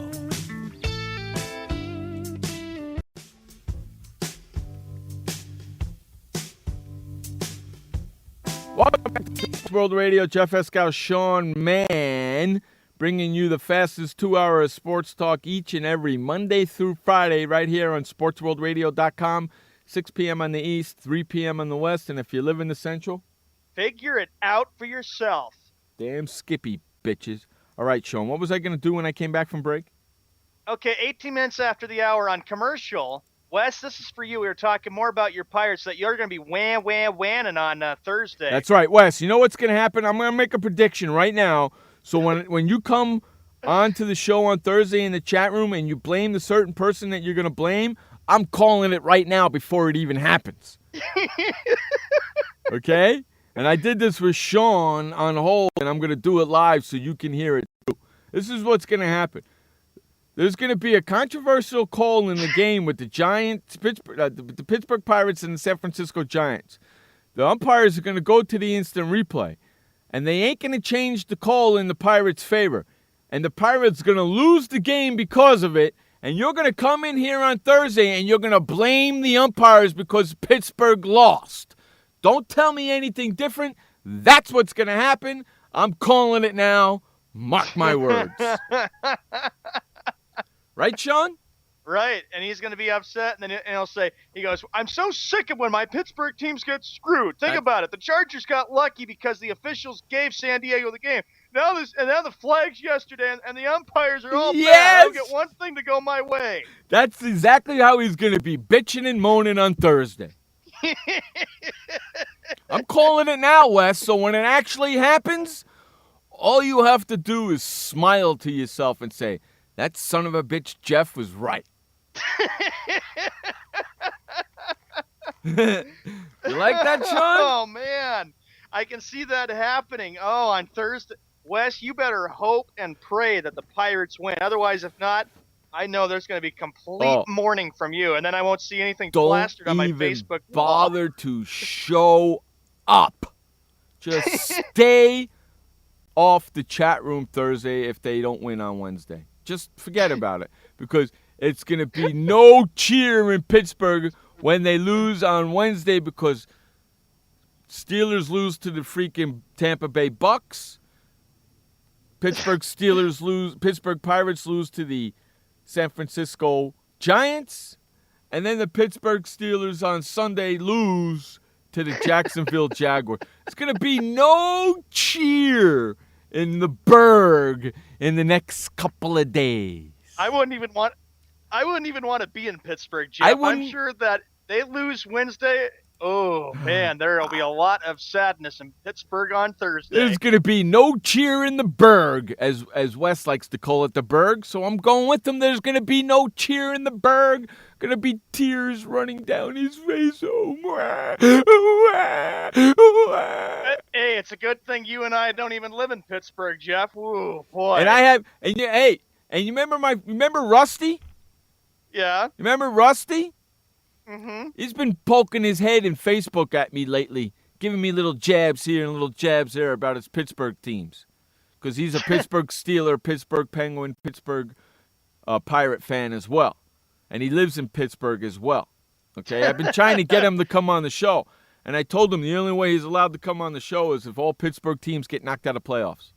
Welcome back to Sports World Radio. Jeff Escow, Sean Mann. bringing you the fastest 2 hour of sports talk each and every Monday through Friday right here on SportsWorldRadio.com, 6 p.m. on the East, 3 p.m. on the West, and if you live in the Central,
figure it out for yourself.
Damn Skippy, bitches. All right, Sean, what was I going to do when I came back from break?
Okay, 18 minutes after the hour on commercial. Wes, this is for you. We were talking more about your Pirates that you're going to be whanning on Thursday.
That's right, Wes. You know what's going to happen? I'm going to make a prediction right now. So when you come onto the show on Thursday in the chat room and you blame the certain person that you're going to blame, I'm calling it right now before it even happens. Okay? And I did this with Sean on hold, and I'm going to do it live so you can hear it too. This is what's going to happen. There's going to be a controversial call in the game with the Giants, the Pittsburgh Pirates and the San Francisco Giants. The umpires are going to go to the instant replay, and they ain't going to change the call in the Pirates' favor. And the Pirates are going to lose the game because of it, and you're going to come in here on Thursday and you're going to blame the umpires because Pittsburgh lost. Don't tell me anything different. That's what's going to happen. I'm calling it now. Mark my words. Right, Sean?
Right, and he's going to be upset, and then he'll say, he goes, I'm so sick of when my Pittsburgh teams get screwed. Think about it. The Chargers got lucky because the officials gave San Diego the game. Now the flags yesterday, and the umpires are all bad. I don't get one thing to go my way.
That's exactly how he's going to be bitching and moaning on Thursday. I'm calling it now, Wes, so when it actually happens, all you have to do is smile to yourself and say, that son of a bitch Jeff was right. You like that, Sean?
Oh, man. I can see that happening. Oh, on Thursday. Wes, you better hope and pray that the Pirates win. Otherwise, if not, I know there's going to be complete mourning from you, and then I won't see anything plastered on my Facebook wall.
Don't even bother to show up. Just stay off the chat room Thursday if they don't win on Wednesday. Just forget about it because it's going to be no cheer in Pittsburgh when they lose on Wednesday because Steelers lose to the freaking Tampa Bay Bucks. Pittsburgh Pirates lose to the San Francisco Giants. And then the Pittsburgh Steelers on Sunday lose to the Jacksonville Jaguars. It's going to be no cheer in the Berg in the next couple of days.
I wouldn't even want to be in Pittsburgh, Jeff. I'm sure that they lose Wednesday. Oh, man, there will be a lot of sadness in Pittsburgh on Thursday.
There's going to be no cheer in the Berg, as Wes likes to call it, the Berg. So I'm going with him. There's going to be no cheer in the Berg. Going to be tears running down his face.
Hey, it's a good thing you and I don't even live in Pittsburgh, Jeff. Ooh, boy.
And you remember Rusty?
Yeah.
You remember Rusty?
Mm-hmm.
He's been poking his head in Facebook at me lately, giving me little jabs here and little jabs there about his Pittsburgh teams. Because he's a Pittsburgh Steeler, Pittsburgh Penguin, Pittsburgh Pirate fan as well. And he lives in Pittsburgh as well. Okay, I've been trying to get him to come on the show. And I told him the only way he's allowed to come on the show is if all Pittsburgh teams get knocked out of playoffs.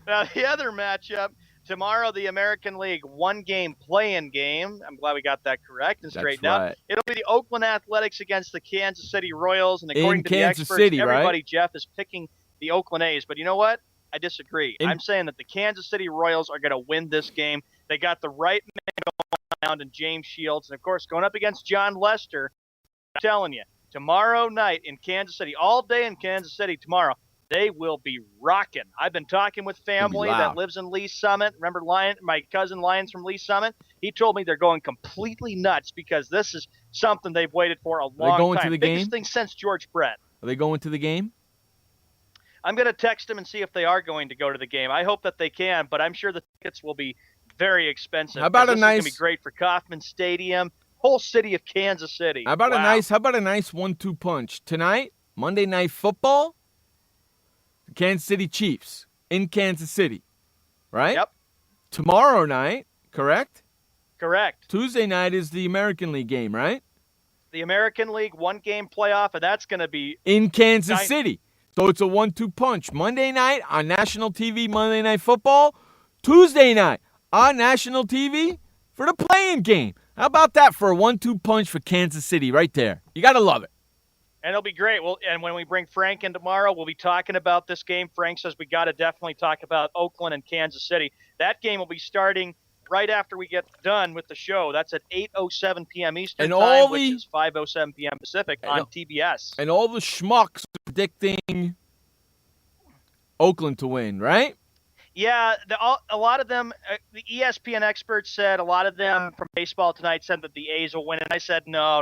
Now, the other matchup, tomorrow, the American League one-game play-in game. I'm glad we got that correct and straightened out. It'll be the Oakland Athletics against the Kansas City Royals. And according to the experts, everybody, Jeff, is picking the Oakland A's. But you know what? I disagree. I'm saying that the Kansas City Royals are going to win this game. They got the right man going around in James Shields. And, of course, going up against John Lester, I'm telling you, tomorrow night in Kansas City, all day in Kansas City tomorrow, they will be rocking. I've been talking with family that lives in Lee Summit. Remember my cousin Lyons from Lee Summit? He told me they're going completely nuts because this is something they've waited for a long time.
Are they going to the game?
Biggest thing since George Brett.
Are they going to the game?
I'm going to text them and see if they are going to go to the game. I hope that they can, but I'm sure the tickets will be very expensive.
How about
this is going to be great for Kauffman Stadium, whole city of Kansas City.
How about a nice 1-2 punch tonight? Monday Night Football. The Kansas City Chiefs in Kansas City, right?
Yep.
Tomorrow night, correct?
Correct.
Tuesday night is the American League game, right?
The American League one-game playoff, and that's going to be
in Kansas City. So it's a 1-2 punch. Monday night on national TV, Monday Night Football. Tuesday night on national TV for the play-in game. How about that for a 1-2 punch for Kansas City right there? You got to love it.
And it'll be great. Well, and when we bring Frank in tomorrow, we'll be talking about this game. Frank says we got to definitely talk about Oakland and Kansas City. That game will be starting right after we get done with the show. That's at 8:07 p.m. Eastern time, which is 5:07 p.m. Pacific on TBS.
And all the schmucks are predicting Oakland to win, right?
Yeah, a lot of them, the ESPN experts said, a lot of them from baseball tonight said that the A's will win. And I said, no.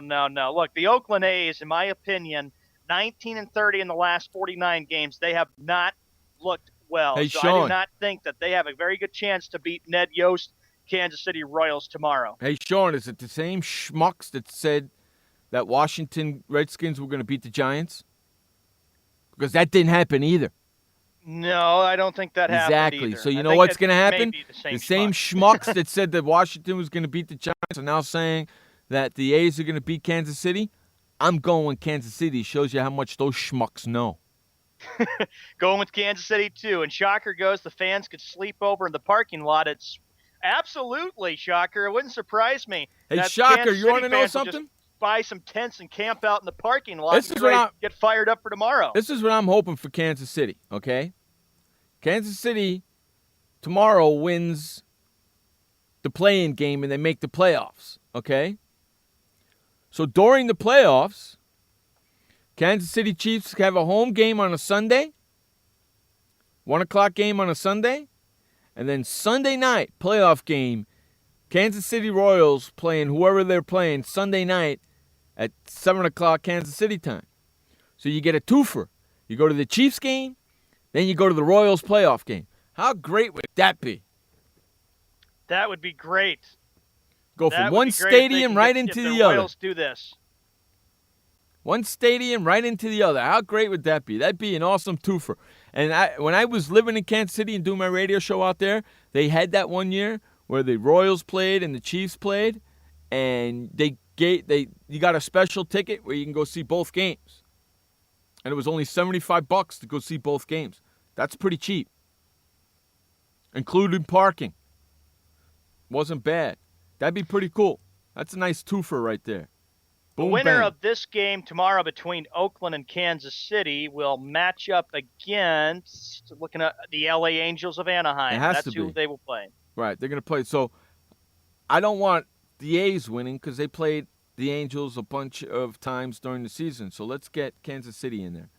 Look, the Oakland A's, in my opinion, 19-30 in the last 49 games, they have not looked well.
Hey,
so
Sean.
I do not think that they have a very good chance to beat Ned Yost, Kansas City Royals tomorrow.
Hey, Sean, is it the same schmucks that said that Washington Redskins were going to beat the Giants? Because that didn't happen either.
No, I don't think that happened
Exactly.
either.
So you
I
know
think
what's
it
going to
may
happen?
be
The same schmucks that said that Washington was going to beat the Giants are now saying that the A's are going to beat Kansas City. I'm going with Kansas City. Shows you how much those schmucks know.
Going with Kansas City, too. And shocker goes, the fans could sleep over in the parking lot. It's absolutely, shocker. It wouldn't surprise me.
Hey,
that
shocker,
Kansas
you want
City
to know
fans will just
something?
buy some tents and camp out in the parking lot
This
and
is what
get fired up for tomorrow.
This is what I'm hoping for Kansas City, okay? Kansas City tomorrow wins the play-in game and they make the playoffs, okay? So during the playoffs, Kansas City Chiefs have a home game on a Sunday, 1 o'clock game on a Sunday, and then Sunday night, playoff game, Kansas City Royals playing whoever they're playing Sunday night at 7 o'clock Kansas City time. So you get a twofer. You go to the Chiefs game, then you go to the Royals playoff game. How great would that be?
That would be great.
Go from one stadium right into the other.
Royals do this.
One stadium right into the other. How great would that be? That'd be an awesome twofer. And when I was living in Kansas City and doing my radio show out there, they had that one year where the Royals played and the Chiefs played, and you got a special ticket where you can go see both games. And it was only $75 to go see both games. That's pretty cheap. Including parking. Wasn't bad. That'd be pretty cool. That's a nice twofer right there.
The
Boom,
winner
bang.
of this game tomorrow between Oakland and Kansas City will match up against, looking at the LA Angels of Anaheim.
It has
That's
to
who
be.
they will play.
Right, they're going to play. So I don't want the A's winning because they played the Angels a bunch of times during the season. So let's get Kansas City in there.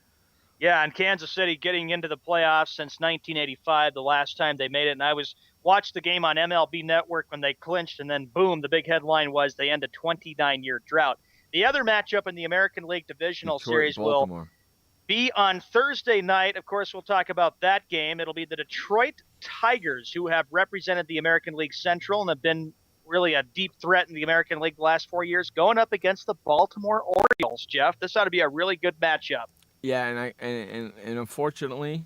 Yeah, and Kansas City getting into the playoffs since 1985, the last time they made it. And I watched the game on MLB Network when they clinched, and then boom, the big headline was they end a 29-year drought. The other matchup in the American League Divisional
Detroit,
Series
Baltimore.
will be on Thursday night. Of course, we'll talk about that game. It'll be the Detroit Tigers, who have represented the American League Central and have been really a deep threat in the American League the last 4 years, going up against the Baltimore Orioles, Jeff. This ought to be a really good matchup.
Yeah, and unfortunately,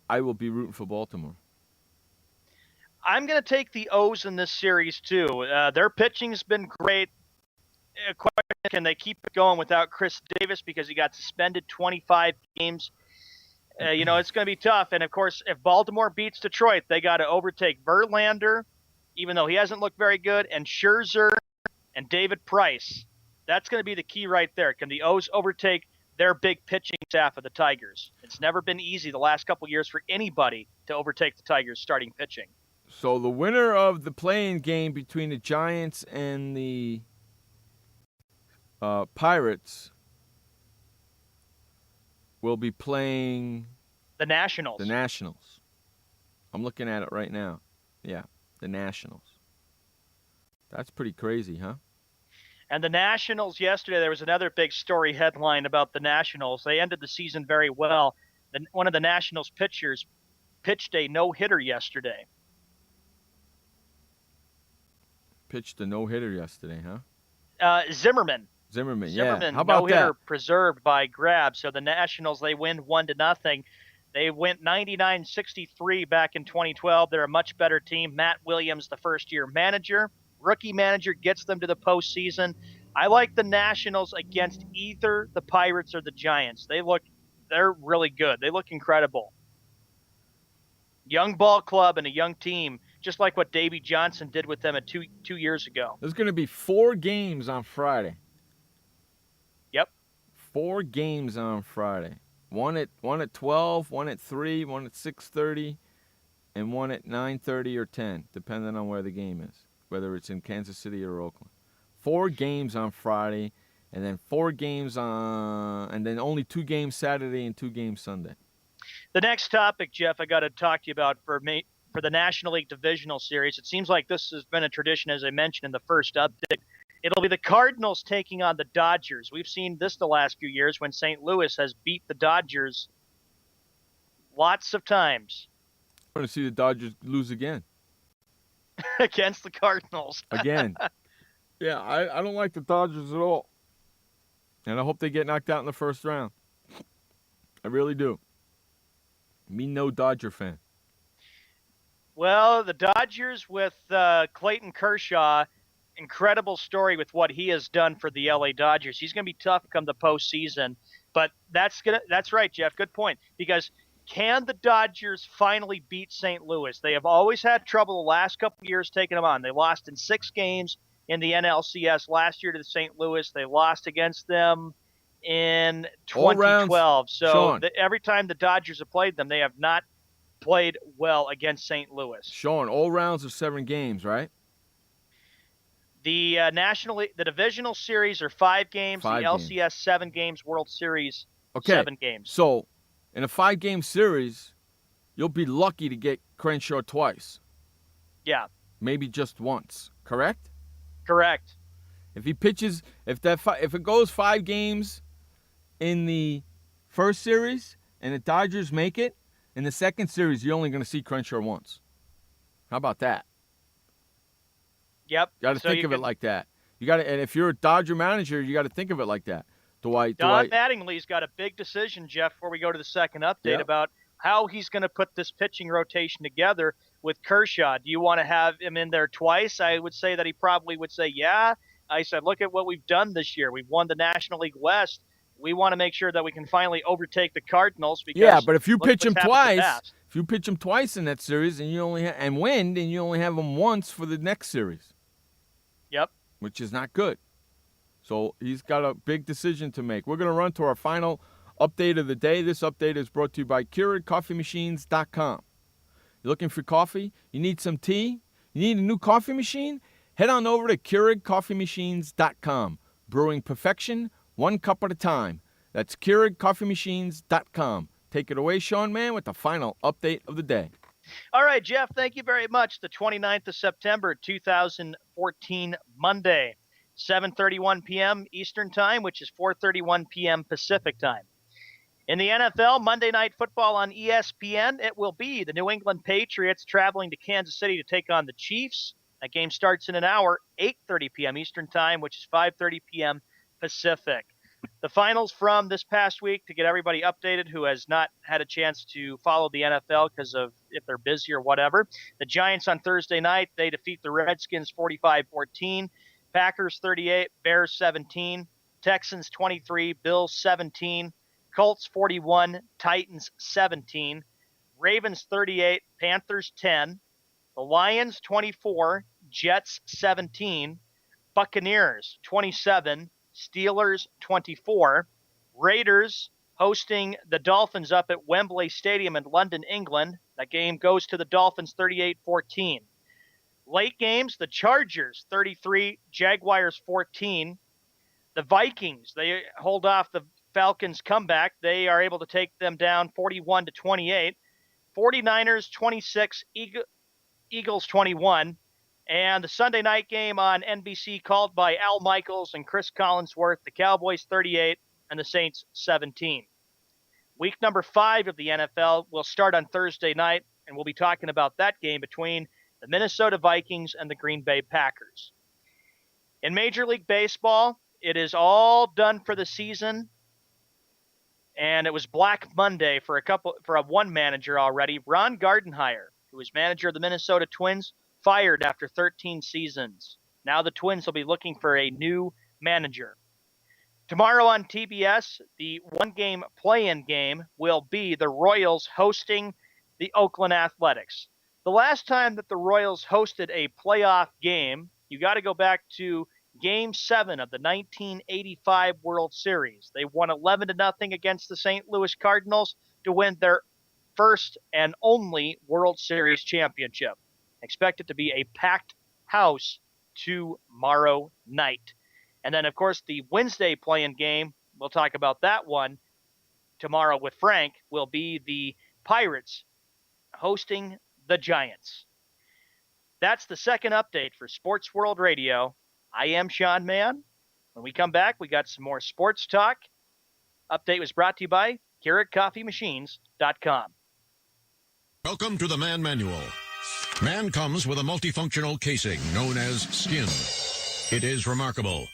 I will be rooting for Baltimore.
I'm going to take the O's in this series, too. Their pitching has been great. Can they keep it going without Chris Davis because he got suspended 25 games? It's going to be tough. And, of course, if Baltimore beats Detroit, they got to overtake Verlander, even though he hasn't looked very good, and Scherzer and David Price. That's going to be the key right there. Can the O's overtake their big pitching staff of the Tigers? It's never been easy the last couple of years for anybody to overtake the Tigers' starting pitching.
So the winner of the play-in game between the Giants and the Pirates will be playing
the Nationals.
The Nationals. I'm looking at it right now. Yeah, the Nationals. That's pretty crazy, huh?
And the Nationals yesterday, there was another big story headline about the Nationals. They ended the season very well. One of the Nationals pitchers pitched a no-hitter yesterday.
Pitched a no-hitter yesterday, huh?
Zimmerman,
yeah. How about
no-hitter
that?
preserved by grab. So the Nationals, they win 1-0. They went 99-63 back in 2012. They're a much better team. Matt Williams, the first-year manager. Rookie manager, gets them to the postseason. I like the Nationals against either the Pirates or the Giants. They're really good. They look incredible. Young ball club and a young team, just like what Davey Johnson did with them 2 years ago.
There's going to be 4 games on Friday.
Yep.
4 games on Friday. One at 12, one at 3, one at 6:30, and one at 9:30 or 10, depending on where the game is, whether it's in Kansas City or Oakland. 4 games on Friday, and then 4 games and then only 2 games Saturday and 2 games Sunday.
The next topic, Jeff, I got to talk to you about for the National League Divisional Series. It seems like this has been a tradition, as I mentioned in the first update. It'll be the Cardinals taking on the Dodgers. We've seen this the last few years when St. Louis has beat the Dodgers lots of times.
I want to see the Dodgers lose again.
Against the Cardinals.
Again. Yeah, I don't like the Dodgers at all. And I hope they get knocked out in the first round. I really do. Me no Dodger fan.
Well, the Dodgers with Clayton Kershaw, incredible story with what he has done for the LA Dodgers. He's going to be tough come the postseason, but that's right, Jeff. Good point. Because can the Dodgers finally beat St. Louis? They have always had trouble the last couple of years taking them on. They lost in 6 games in the NLCS last year to the St. Louis. They lost against them in 2012. So every time the Dodgers have played them, they have not played well against St. Louis.
Sean, all rounds of 7 games, right?
The the divisional series are 5 games.
5
the LCS 7 games. World Series 7 games.
So in a 5-game series, you'll be lucky to get Crenshaw twice.
Yeah.
Maybe just once. Correct?
Correct.
If he pitches, if it goes 5 games in the first series and the Dodgers make it, in the second series you're only going to see Crenshaw once. How about that?
Yep.
Got to think of it like that. You got to, and if you're a Dodger manager, you got to think of it like that. Don
Mattingly's got a big decision, Jeff, before we go to the second update about how he's going to put this pitching rotation together with Kershaw. Do you want to have him in there twice? I would say that he probably would say, yeah. I said, look at what we've done this year. We've won the National League West. We want to make sure that we can finally overtake the Cardinals. Because
but if you pitch him twice in that series and you only win, then you only have him once for the next series.
Yep.
Which is not good. So he's got a big decision to make. We're going to run to our final update of the day. This update is brought to you by Keurig.coffeemachines.com. You're looking for coffee? You need some tea? You need a new coffee machine? Head on over to KeurigCoffeeMachines.com. Brewing perfection, 1 cup at a time. That's KeurigCoffeeMachines.com. Take it away, Sean Mann, with the final update of the day.
All right, Jeff, thank you very much. The 29th of September, 2014, Monday, 7:31 p.m. Eastern Time, which is 4:31 p.m. Pacific Time. In the NFL, Monday Night Football on ESPN, it will be the New England Patriots traveling to Kansas City to take on the Chiefs. That game starts in an hour, 8:30 p.m. Eastern Time, which is 5:30 p.m. Pacific. The finals from this past week, to get everybody updated who has not had a chance to follow the NFL because of if they're busy or whatever. The Giants on Thursday night, they defeat the Redskins 45-14. Packers 38, Bears 17. Texans 23, Bills 17. Colts 41, Titans 17. Ravens 38, Panthers 10. The Lions 24, Jets 17. Buccaneers 27, Steelers 24. Raiders hosting the Dolphins up at Wembley Stadium in London, England. That game goes to the Dolphins 38-14. Late games, the Chargers 33, Jaguars 14. The Vikings, they hold off the Falcons' comeback. They are able to take them down 41-28. 49ers 26, Eagles 21. And the Sunday night game on NBC called by Al Michaels and Chris Collinsworth, the Cowboys 38 and the Saints 17. Week number 5 of the NFL will start on Thursday night, and we'll be talking about that game between the Minnesota Vikings and the Green Bay Packers. In Major League Baseball, it is all done for the season, and it was Black Monday for one manager already. Ron Gardenhire, who was manager of the Minnesota Twins, fired after 13 seasons. Now the Twins will be looking for a new manager. Tomorrow on TBS, the one-game play-in game will be the Royals hosting the Oakland Athletics. The last time that the Royals hosted a playoff game, you got to go back to Game 7 of the 1985 World Series. They won 11-0 against the St. Louis Cardinals to win their first and only World Series championship. Expect it to be a packed house tomorrow night. And then, of course, the Wednesday play-in game, we'll talk about that one tomorrow with Frank, will be the Pirates hosting the Giants. That's the second update for Sports World Radio. I am Sean Mann. When we come back, we got some more sports talk. Update was brought to you by Keurig.com.
Welcome to the Man Manual. Man comes with a multifunctional casing known as skin. It is remarkable.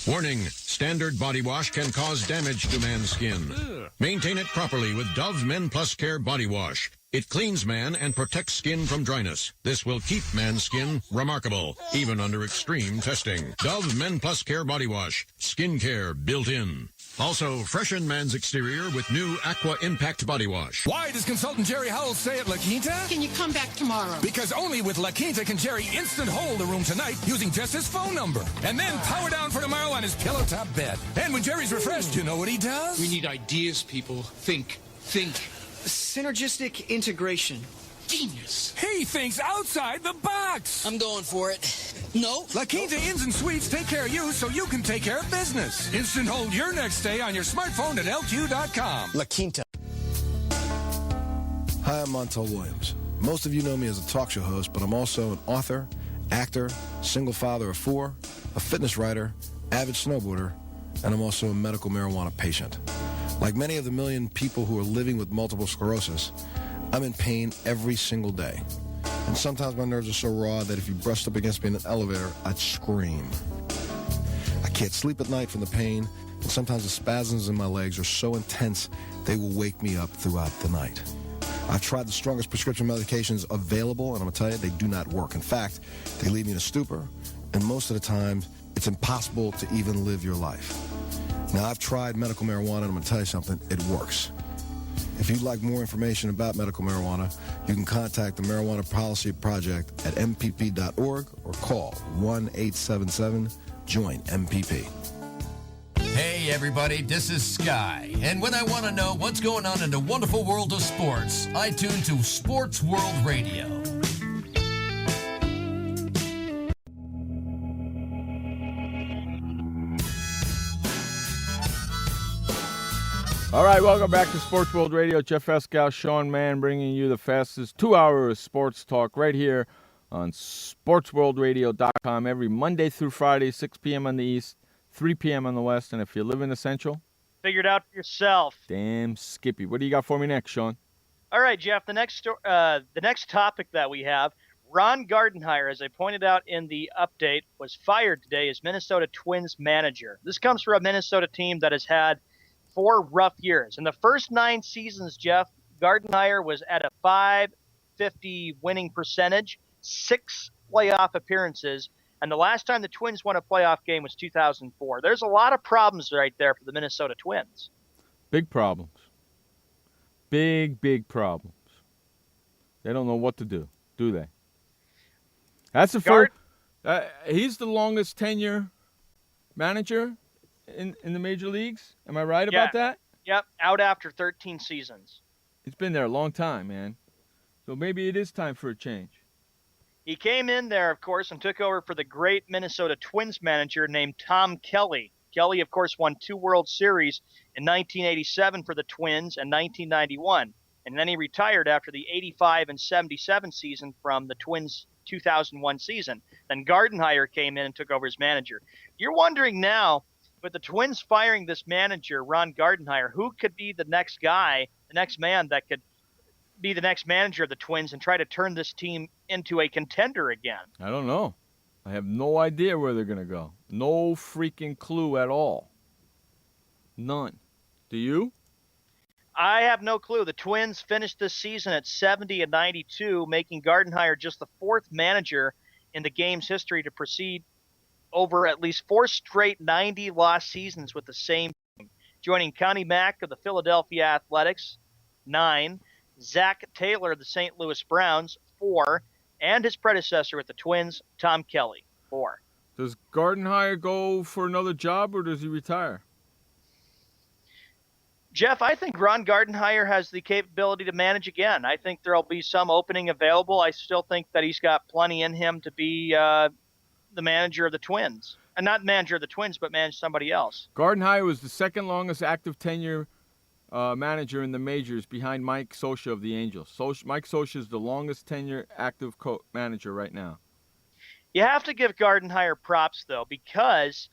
Warning, standard body wash can cause damage to man's skin. Maintain it properly with Dove Men Plus Care Body Wash. It cleans man and protects skin from dryness. This will keep man's skin remarkable, even under extreme testing. Dove Men Plus Care Body Wash. Skin care built in. Also, freshen man's exterior with new Aqua Impact Body Wash.
Why does consultant Jerry Howell stay at La Quinta?
Can you come back tomorrow?
Because only with La Quinta can Jerry instant hold the room tonight using just his phone number. And then power down for tomorrow on his pillow top bed. And when Jerry's refreshed, you know what he does?
We need ideas, people. Think. Synergistic integration. Genius.
He thinks outside the box.
I'm going for it. No.
La Quinta Inns and Suites take care of you so you can take care of business. Instant hold your next stay on your smartphone at LQ.com.
La Quinta.
Hi, I'm Montel Williams. Most of you know me as a talk show host, but I'm also an author, actor, single father of 4, a fitness writer, avid snowboarder, and I'm also a medical marijuana patient. Like many of the million people who are living with multiple sclerosis, I'm in pain every single day. And sometimes my nerves are so raw that if you brushed up against me in an elevator, I'd scream. I can't sleep at night from the pain, and sometimes the spasms in my legs are so intense they will wake me up throughout the night. I've tried the strongest prescription medications available, and I'm going to tell you, they do not work. In fact, they leave me in a stupor, and most of the time, it's impossible to even live your life. Now, I've tried medical marijuana, and I'm going to tell you something, it works. If you'd like more information about medical marijuana, you can contact the Marijuana Policy Project at mpp.org or call 1-877-JOIN-MPP.
Hey everybody, this is Sky, and when I want to know what's going on in the wonderful world of sports, I tune to Sports World Radio.
All right, welcome back to Sports World Radio. Jeff Escow, Sean Mann, bringing you the fastest 2 hours of sports talk right here on SportsWorldRadio.com every Monday through Friday, 6 p.m. on the East, 3 p.m. on the West. And if you live in the Central,
Figure it out for yourself.
Damn Skippy. What do you got for me next, Sean?
All right, Jeff, the next topic that we have, Ron Gardenhire, as I pointed out in the update, was fired today as Minnesota Twins manager. This comes from a Minnesota team that has had 4 rough years. In the first 9 seasons, Jeff, Gardenhire was at a .550 winning percentage, 6 playoff appearances, and the last time the Twins won a playoff game was 2004. There's a lot of problems right there for the Minnesota Twins.
Big problems. Big problems. They don't know what to do they? That's the first. He's the longest tenure manager in the major leagues. Am I right about that?
Yep, out after 13 seasons.
He's been there a long time, man. So maybe it is time for a change.
He came in there, of course, and took over for the great Minnesota Twins manager named Tom Kelly. Kelly, of course, won 2 World Series in 1987 for the Twins and 1991. And then he retired after the 85 and 77 season from the Twins' 2001 season. Then Gardenhire came in and took over as manager. You're wondering now, with the Twins firing this manager, Ron Gardenhire, who could be the next guy, the next man that could be the next manager of the Twins and try to turn this team into a contender again?
I don't know. I have no idea where they're going to go. No freaking clue at all. None. Do you?
I have no clue. The Twins finished this season at 70 and 92, making Gardenhire just the 4th manager in the game's history to proceed over at least 4 straight 90-loss seasons with the same team, joining Connie Mack of the Philadelphia Athletics, 9, Zach Taylor of the St. Louis Browns, 4, and his predecessor with the Twins, Tom Kelly, 4.
Does Gardenhire go for another job, or does he retire?
Jeff, I think Ron Gardenhire has the capability to manage again. I think there'll be some opening available. I still think that he's got plenty in him to be the manager of the Twins. And not manager of the Twins, but manage somebody else.
Gardenhire was the second longest active tenure manager in the majors behind Mike Scioscia of the Angels. Mike Scioscia is the longest tenure active manager right now.
You have to give Gardenhire props, though, because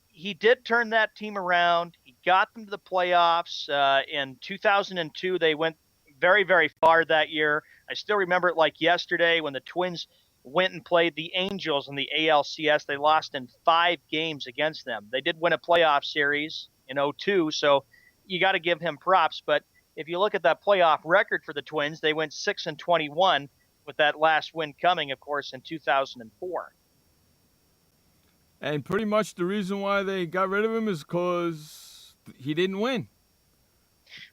he did turn that team around. He got them to the playoffs. In 2002, they went very, very far that year. I still remember it like yesterday when the Twins went and played the Angels in the ALCS. They lost in 5 games against them. They did win a playoff series in 2002, so you got to give him props. But if you look at that playoff record for the Twins, they went 6-21 with that last win coming, of course, in 2004.
And pretty much the reason why they got rid of him is because he didn't win.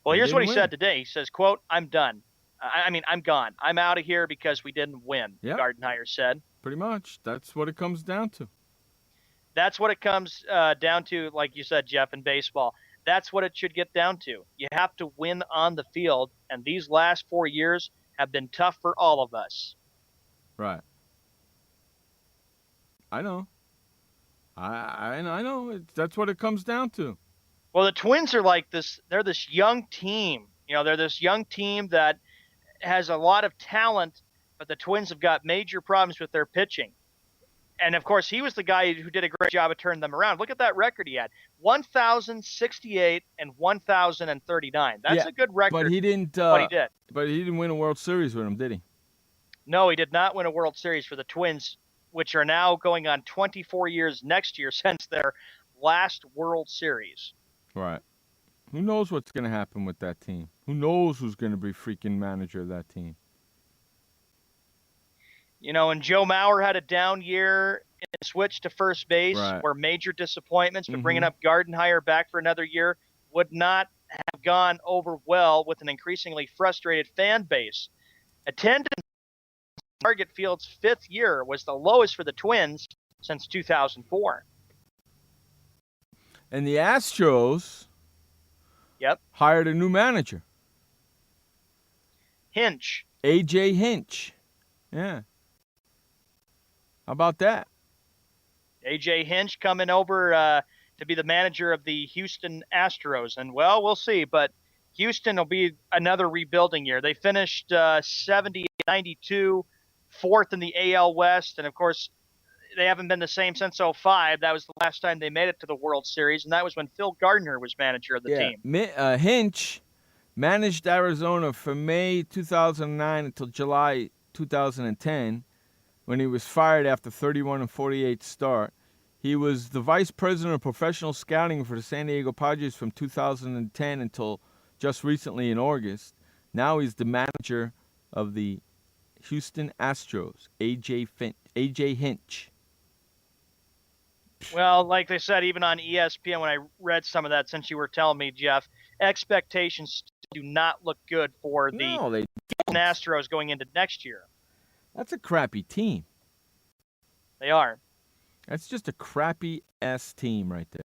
Well, here's what he said today. He says, quote, "I'm done. I'm gone. I'm out of here because we didn't win,"
Yep.
Gardenhire said.
Pretty much. That's what it comes down to.
That's what it comes down to, like you said, Jeff, in baseball. That's what it should get down to. You have to win on the field, and these last 4 years have been tough for all of us.
Right. I know. I know. That's what it comes down to.
Well, the Twins are like this. They're this young team. You know, they're this young team that has a lot of talent, but the Twins have got major problems with their pitching. And, of course, he was the guy who did a great job of turning them around. Look at that record he had. 1,068 and 1,039. That's a good record.
But he didn't.
What he did.
But he didn't win a World Series with him, did he?
No, he did not win a World Series for the Twins, which are now going on 24 years next year since their last World Series.
Right. Who knows what's going to happen with that team? Who knows who's going to be freaking manager of that team?
You know, and Joe Mauer had a down year and switched to first base,
Right.
were major disappointments, but bringing up Gardenhire back for another year would not have gone over well with an increasingly frustrated fan base. Attendance in Target Field's 5th year was the lowest for the Twins since 2004.
And the Astros hired a new manager.
Hinch.
A.J. Hinch. Yeah. How about that?
A.J. Hinch coming over to be the manager of the Houston Astros. And, well, we'll see. But Houston will be another rebuilding year. They finished 70-92, 4th in the AL West. And, of course, they haven't been the same since 2005. That was the last time they made it to the World Series, and that was when Phil Gardner was manager of the team.
Hinch managed Arizona from May 2009 until July 2010, when he was fired after 31-48 start. He was the vice president of professional scouting for the San Diego Padres from 2010 until just recently in August. Now he's the manager of the Houston Astros, A.J. Hinch.
Well, like they said, even on ESPN, when I read some of that, since you were telling me, Jeff, expectations do not look good for the Houston Astros going into next year.
That's a crappy team.
They are.
That's just a crappy-ass team right there.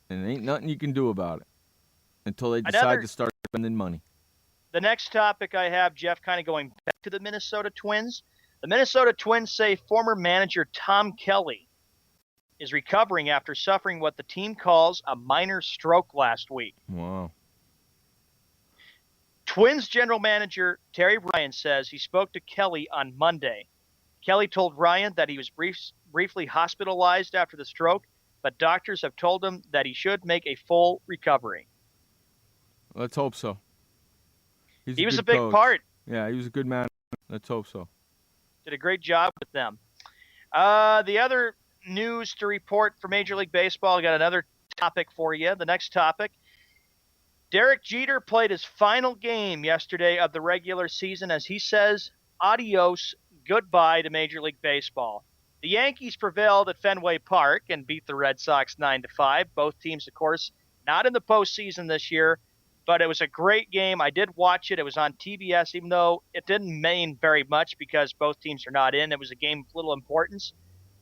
And there ain't nothing you can do about it until they decide to start spending money.
The next topic I have, Jeff, kind of going back to the Minnesota Twins. The Minnesota Twins say former manager Tom Kelly is recovering after suffering what the team calls a minor stroke last week.
Wow.
Twins general manager Terry Ryan says he spoke to Kelly on Monday. Kelly told Ryan that he was briefly hospitalized after the stroke, but doctors have told him that he should make a full recovery.
Let's hope so.
He was a big part.
Yeah, he was a good man. Let's hope so.
Did a great job with them. The other news to report for Major League Baseball, I got another topic for you. The next topic, Derek Jeter played his final game yesterday of the regular season as he says, adios, goodbye to Major League Baseball. The Yankees prevailed at Fenway Park and beat the Red Sox 9-5. Both teams, of course, not in the postseason this year, but it was a great game. I did watch it. It was on TBS, even though it didn't mean very much because both teams are not in. It was a game of little importance,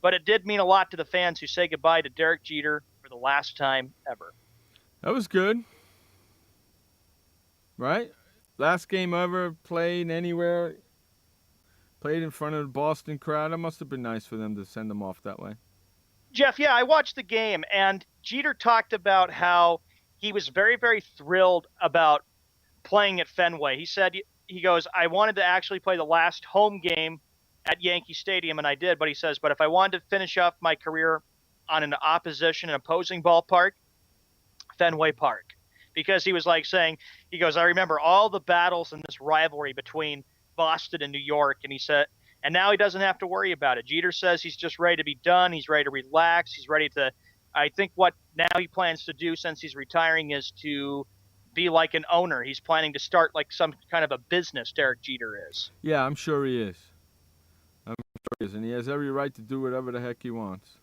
but it did mean a lot to the fans who say goodbye to Derek Jeter for the last time ever.
That was good. Right? Last game ever played anywhere. Played in front of the Boston crowd. That must have been nice for them to send them off that way.
Jeff, yeah, I watched the game, and Jeter talked about how he was very, very thrilled about playing at Fenway. He said, he goes, I wanted to actually play the last home game at Yankee Stadium, and I did, but he says, but if I wanted to finish off my career on an opposing ballpark, Fenway Park. Because he was like saying, he goes, I remember all the battles and this rivalry between Boston and New York. And he said, and now he doesn't have to worry about it. Jeter says he's just ready to be done. He's ready to relax. He's ready to, I think what now he plans to do since he's retiring is to be like an owner. He's planning to start like some kind of a business, Derek Jeter is.
Yeah, I'm sure he is. And he has every right to do whatever the heck he wants.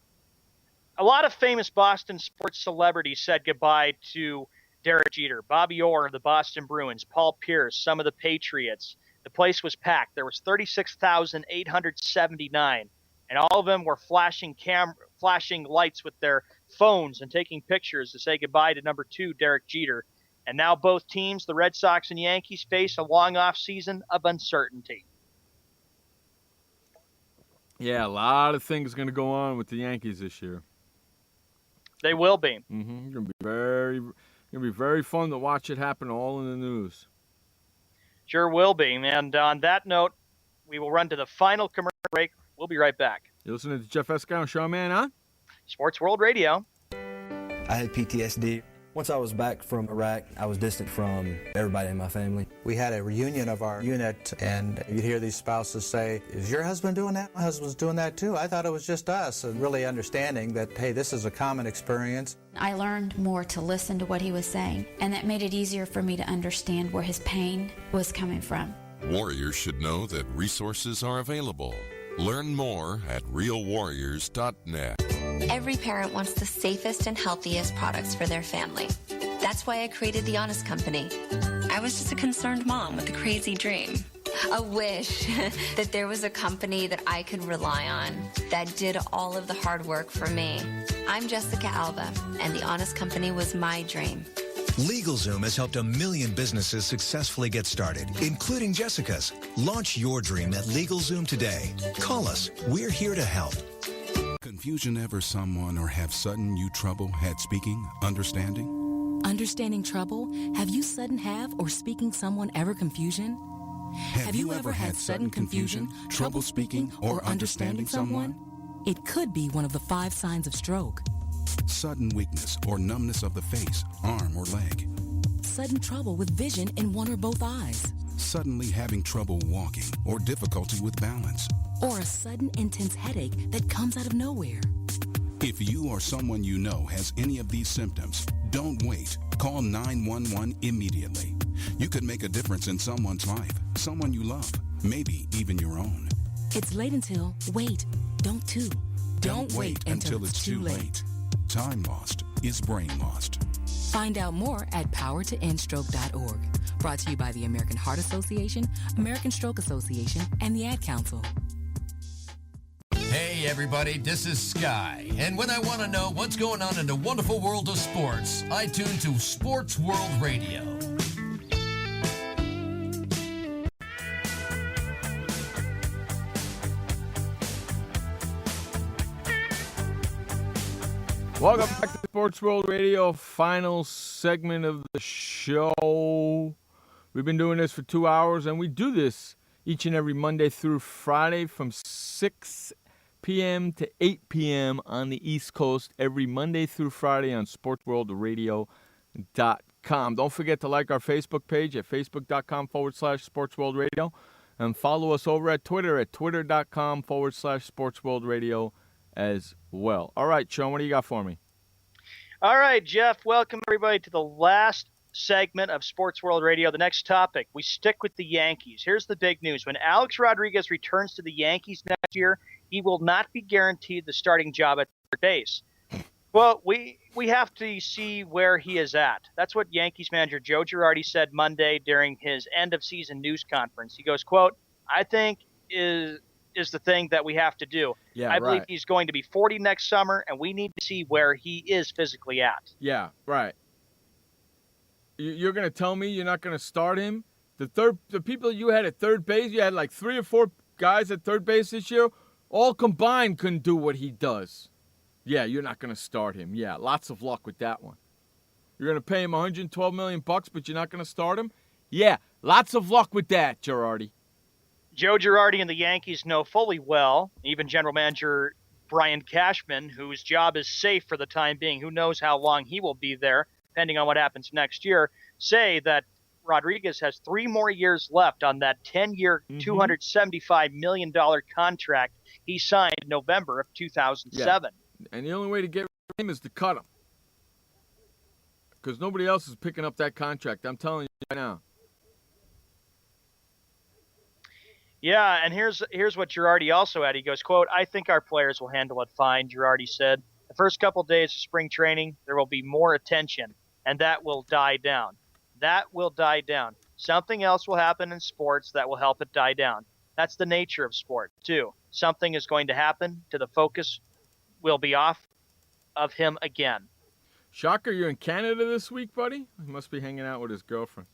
A lot of famous Boston sports celebrities said goodbye to Derek Jeter. Bobby Orr of the Boston Bruins, Paul Pierce, some of the Patriots. The place was packed. There was 36,879, and all of them were flashing lights with their phones and taking pictures to say goodbye to number 2, Derek Jeter. And now both teams, the Red Sox and Yankees, face a long off season of uncertainty.
Yeah, a lot of things going to go on with the Yankees this year.
They will be.
Mm-hmm. It's going to be very fun to watch it happen all in the news.
Sure will be. And on that note, we will run to the final commercial break. We'll be right back.
You're listening to Jeff Escow, Showman on
Sports World Radio.
I had PTSD. Once I was back from Iraq, I was distant from everybody in my family.
We had a reunion of our unit, and you'd hear these spouses say, is your husband doing that? My husband's doing that too. I thought it was just us. And really understanding that, hey, this is a common experience.
I learned more to listen to what he was saying, and that made it easier for me to understand where his pain was coming from.
Warriors should know that resources are available. Learn more at realwarriors.net.
Every parent wants the safest and healthiest products for their family. That's why I created The Honest Company. I was just a concerned mom with a crazy dream. A wish that there was a company that I could rely on that did all of the hard work for me. I'm Jessica Alba, and The Honest Company was my dream.
LegalZoom has helped 1 million businesses successfully get started, including Jessica's. Launch your dream at LegalZoom today. Call us. We're here to help.
Confusion ever someone or have sudden you trouble had speaking, understanding?
Understanding trouble? Have you sudden have or speaking someone ever confusion?
Have you ever had sudden confusion, trouble speaking, or understanding someone?
It could be one of the 5 signs of stroke.
Sudden weakness or numbness of the face, arm, or leg.
Sudden trouble with vision in one or both eyes.
Suddenly having trouble walking or difficulty with balance.
Or a sudden intense headache that comes out of nowhere.
If you or someone you know has any of these symptoms, don't wait. Call 911 immediately. You could make a difference in someone's life, someone you love, maybe even your own.
It's late until, wait, don't too. Don't wait until it's too late.
Time lost is brain lost.
Find out more at powertoendstroke.org. Brought to you by the American Heart Association, American Stroke Association, and the Ad Council.
Hey everybody, this is Sky, and when I want to know what's going on in the wonderful world of sports, I tune to Sports World Radio.
Welcome back to Sports World Radio, final segment of the show. We've been doing this for 2 hours, and we do this each and every Monday through Friday from 6 p.m. to 8 p.m. on the East Coast, every Monday through Friday on SportsWorldRadio.com. Don't forget to like our Facebook page at facebook.com/SportsWorldRadio, and follow us over at Twitter at twitter.com/SportsWorldRadio as well. All right, Sean, what do you got for me?
All right, Jeff, welcome everybody to the last segment of Sports World Radio. The next topic, we stick with the Yankees. Here's the big news. When Alex Rodriguez returns to the Yankees next year, he will not be guaranteed the starting job at third base. Well, we have to see where he is at. That's what Yankees manager Joe Girardi said Monday during his end-of-season news conference. He goes, quote, I think is the thing that we have to do.
Yeah,
I believe
right.
he's going to be 40 next summer, and we need to see where he is physically at.
Yeah, right. You're going to tell me you're not going to start him? The people you had at third base, you had like 3 or 4 guys at third base this year, all combined couldn't do what he does. Yeah, you're not going to start him. Yeah, lots of luck with that one. You're going to pay him $112 million, but you're not going to start him? Yeah, lots of luck with that, Girardi.
Joe Girardi and the Yankees know fully well, even general manager Brian Cashman, whose job is safe for the time being, who knows how long he will be there, depending on what happens next year, say that Rodriguez has 3 more years left on that 10-year, $275 million contract he signed in November of 2007.
Yeah. And the only way to get rid of him is to cut him. Because nobody else is picking up that contract. I'm telling you right now.
Yeah, and here's what Girardi also had. He goes, quote, I think our players will handle it fine, Girardi said. The first couple of days of spring training, there will be more attention, and that will die down. That will die down. Something else will happen in sports that will help it die down. That's the nature of sport, too. Something is going to happen to the focus will be off of him again.
Shocker, you're in Canada this week, buddy? He must be hanging out with his girlfriend.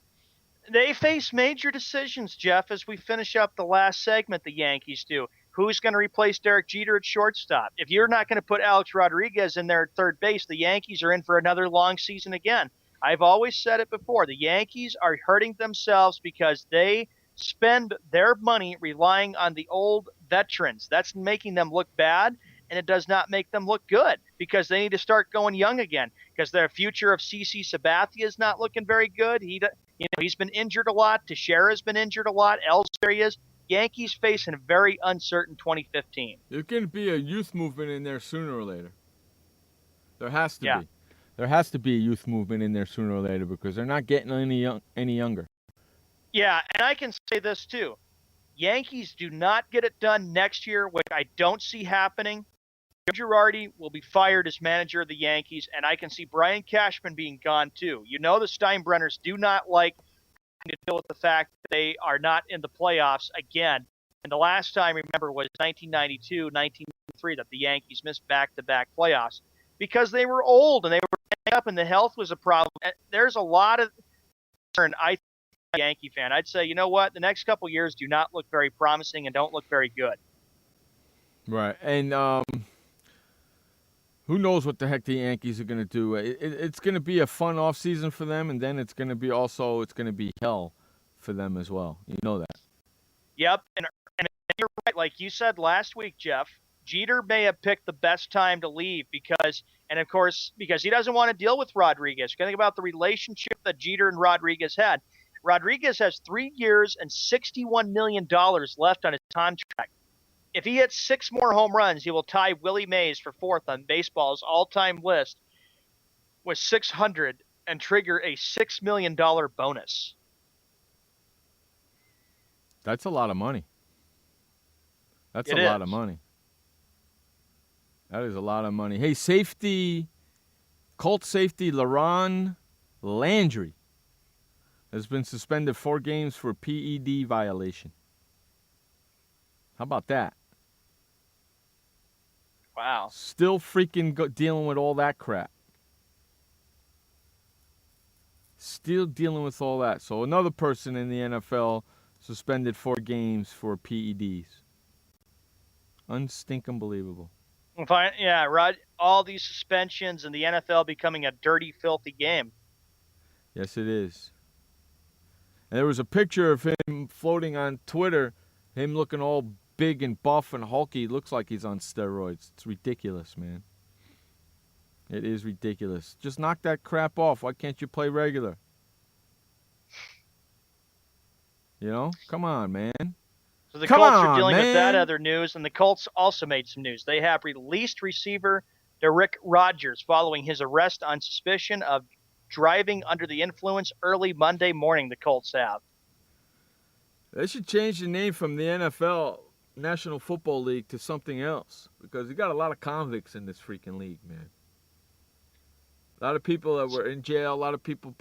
They face major decisions, Jeff, as we finish up the last segment, the Yankees do. Who's going to replace Derek Jeter at shortstop? If you're not going to put Alex Rodriguez in there at third base, the Yankees are in for another long season again. I've always said it before. The Yankees are hurting themselves because they spend their money relying on the old veterans. That's making them look bad, and it does not make them look good because they need to start going young again because their future of CC Sabathia is not looking very good. He's been injured a lot. Teixeira's been injured a lot. Ellsbury is. Yankees facing a very uncertain 2015.
There's going to be a youth movement in there sooner or later. There has to be. There has to be a youth movement in there sooner or later because they're not getting any younger.
Yeah, and I can say this too. Yankees do not get it done next year, which I don't see happening. Joe Girardi will be fired as manager of the Yankees, and I can see Brian Cashman being gone too. You know the Steinbrenners do not like to deal with the fact that they are not in the playoffs again. And the last time, remember, was 1992, 1993 that the Yankees missed back-to-back playoffs because they were old and they were banged up and the health was a problem. There's a lot of concern, I think, as a Yankee fan. I'd say, you know what, the next couple years do not look very promising and don't look very good.
Right, and who knows what the heck the Yankees are going to do. It's going to be a fun offseason for them, and then it's going to be hell for them as well. You know that.
Yep, and you're right. Like you said last week, Jeff, Jeter may have picked the best time to leave because he doesn't want to deal with Rodriguez. Think about the relationship that Jeter and Rodriguez had. Rodriguez has 3 years and $61 million left on his contract. If he hits 6 more home runs, he will tie Willie Mays for 4th on baseball's all-time list with 600 and trigger a $6 million bonus.
That's a lot of money. That is a lot of money. Hey, Colts safety LaRon Landry has been suspended 4 games for PED violation. How about that?
Wow.
Still freaking dealing with all that crap. Still dealing with all that. So another person in the NFL suspended 4 games for PEDs. Unstinking believable.
Fine. Yeah, Rod. All these suspensions and the NFL becoming a dirty, filthy game.
Yes, it is. And there was a picture of him floating on Twitter, him looking all big and buff and hulky. Looks like he's on steroids. It's ridiculous, man. It is ridiculous. Just knock that crap off. Why can't you play regular? You know? Come on, man.
So the Colts are dealing with that other news, and the Colts also made some news. They have released receiver Derek Rogers following his arrest on suspicion of driving under the influence early Monday morning, the Colts have.
They should change the name from the NFL, National Football League, to something else, because you got a lot of convicts in this freaking league, man. A lot of people that were in jail, a lot of people,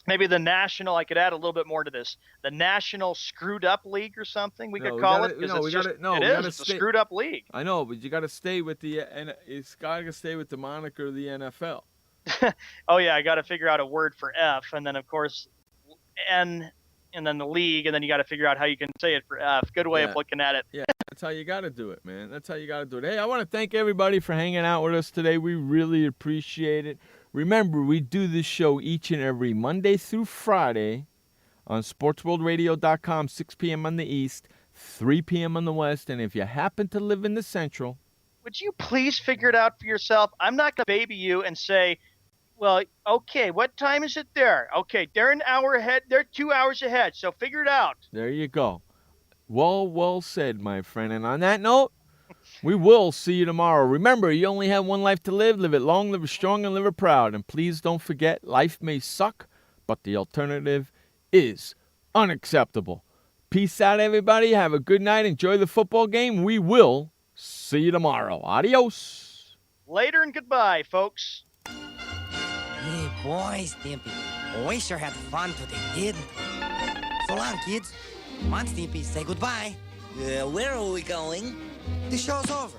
Maybe the national, I could add a little bit more to this. The National Screwed Up League or something we could call it. It's a screwed up league.
I know, but you got to stay with it's got to stay with the moniker of the NFL.
Oh, yeah, I got to figure out a word for F, and then, of course, N, and then the league, and then you got to figure out how you can say it for F. Good way of looking at it.
Yeah, that's how you got to do it, man. That's how you got to do it. Hey, I want to thank everybody for hanging out with us today. We really appreciate it. Remember, we do this show each and every Monday through Friday on SportsWorldRadio.com, 6 p.m. on the East, 3 p.m. on the West, and if you happen to live in the Central.
Would you please figure it out for yourself? I'm not going to baby you and say, well, okay, what time is it there? Okay, they're an hour ahead. They're 2 hours ahead, so figure it out.
There you go. Well said, my friend. And on that note, we will see you tomorrow. Remember, you only have one life to live. Live it long, live it strong, and live it proud. And please don't forget, life may suck, but the alternative is unacceptable. Peace out, everybody. Have a good night. Enjoy the football game. We will see you tomorrow. Adios.
Later and goodbye, folks.
Hey, boys, Stimpy. We sure had fun today, didn't we? So long, kids. Come on, Stimpy, say goodbye.
Where are we going?
The show's over.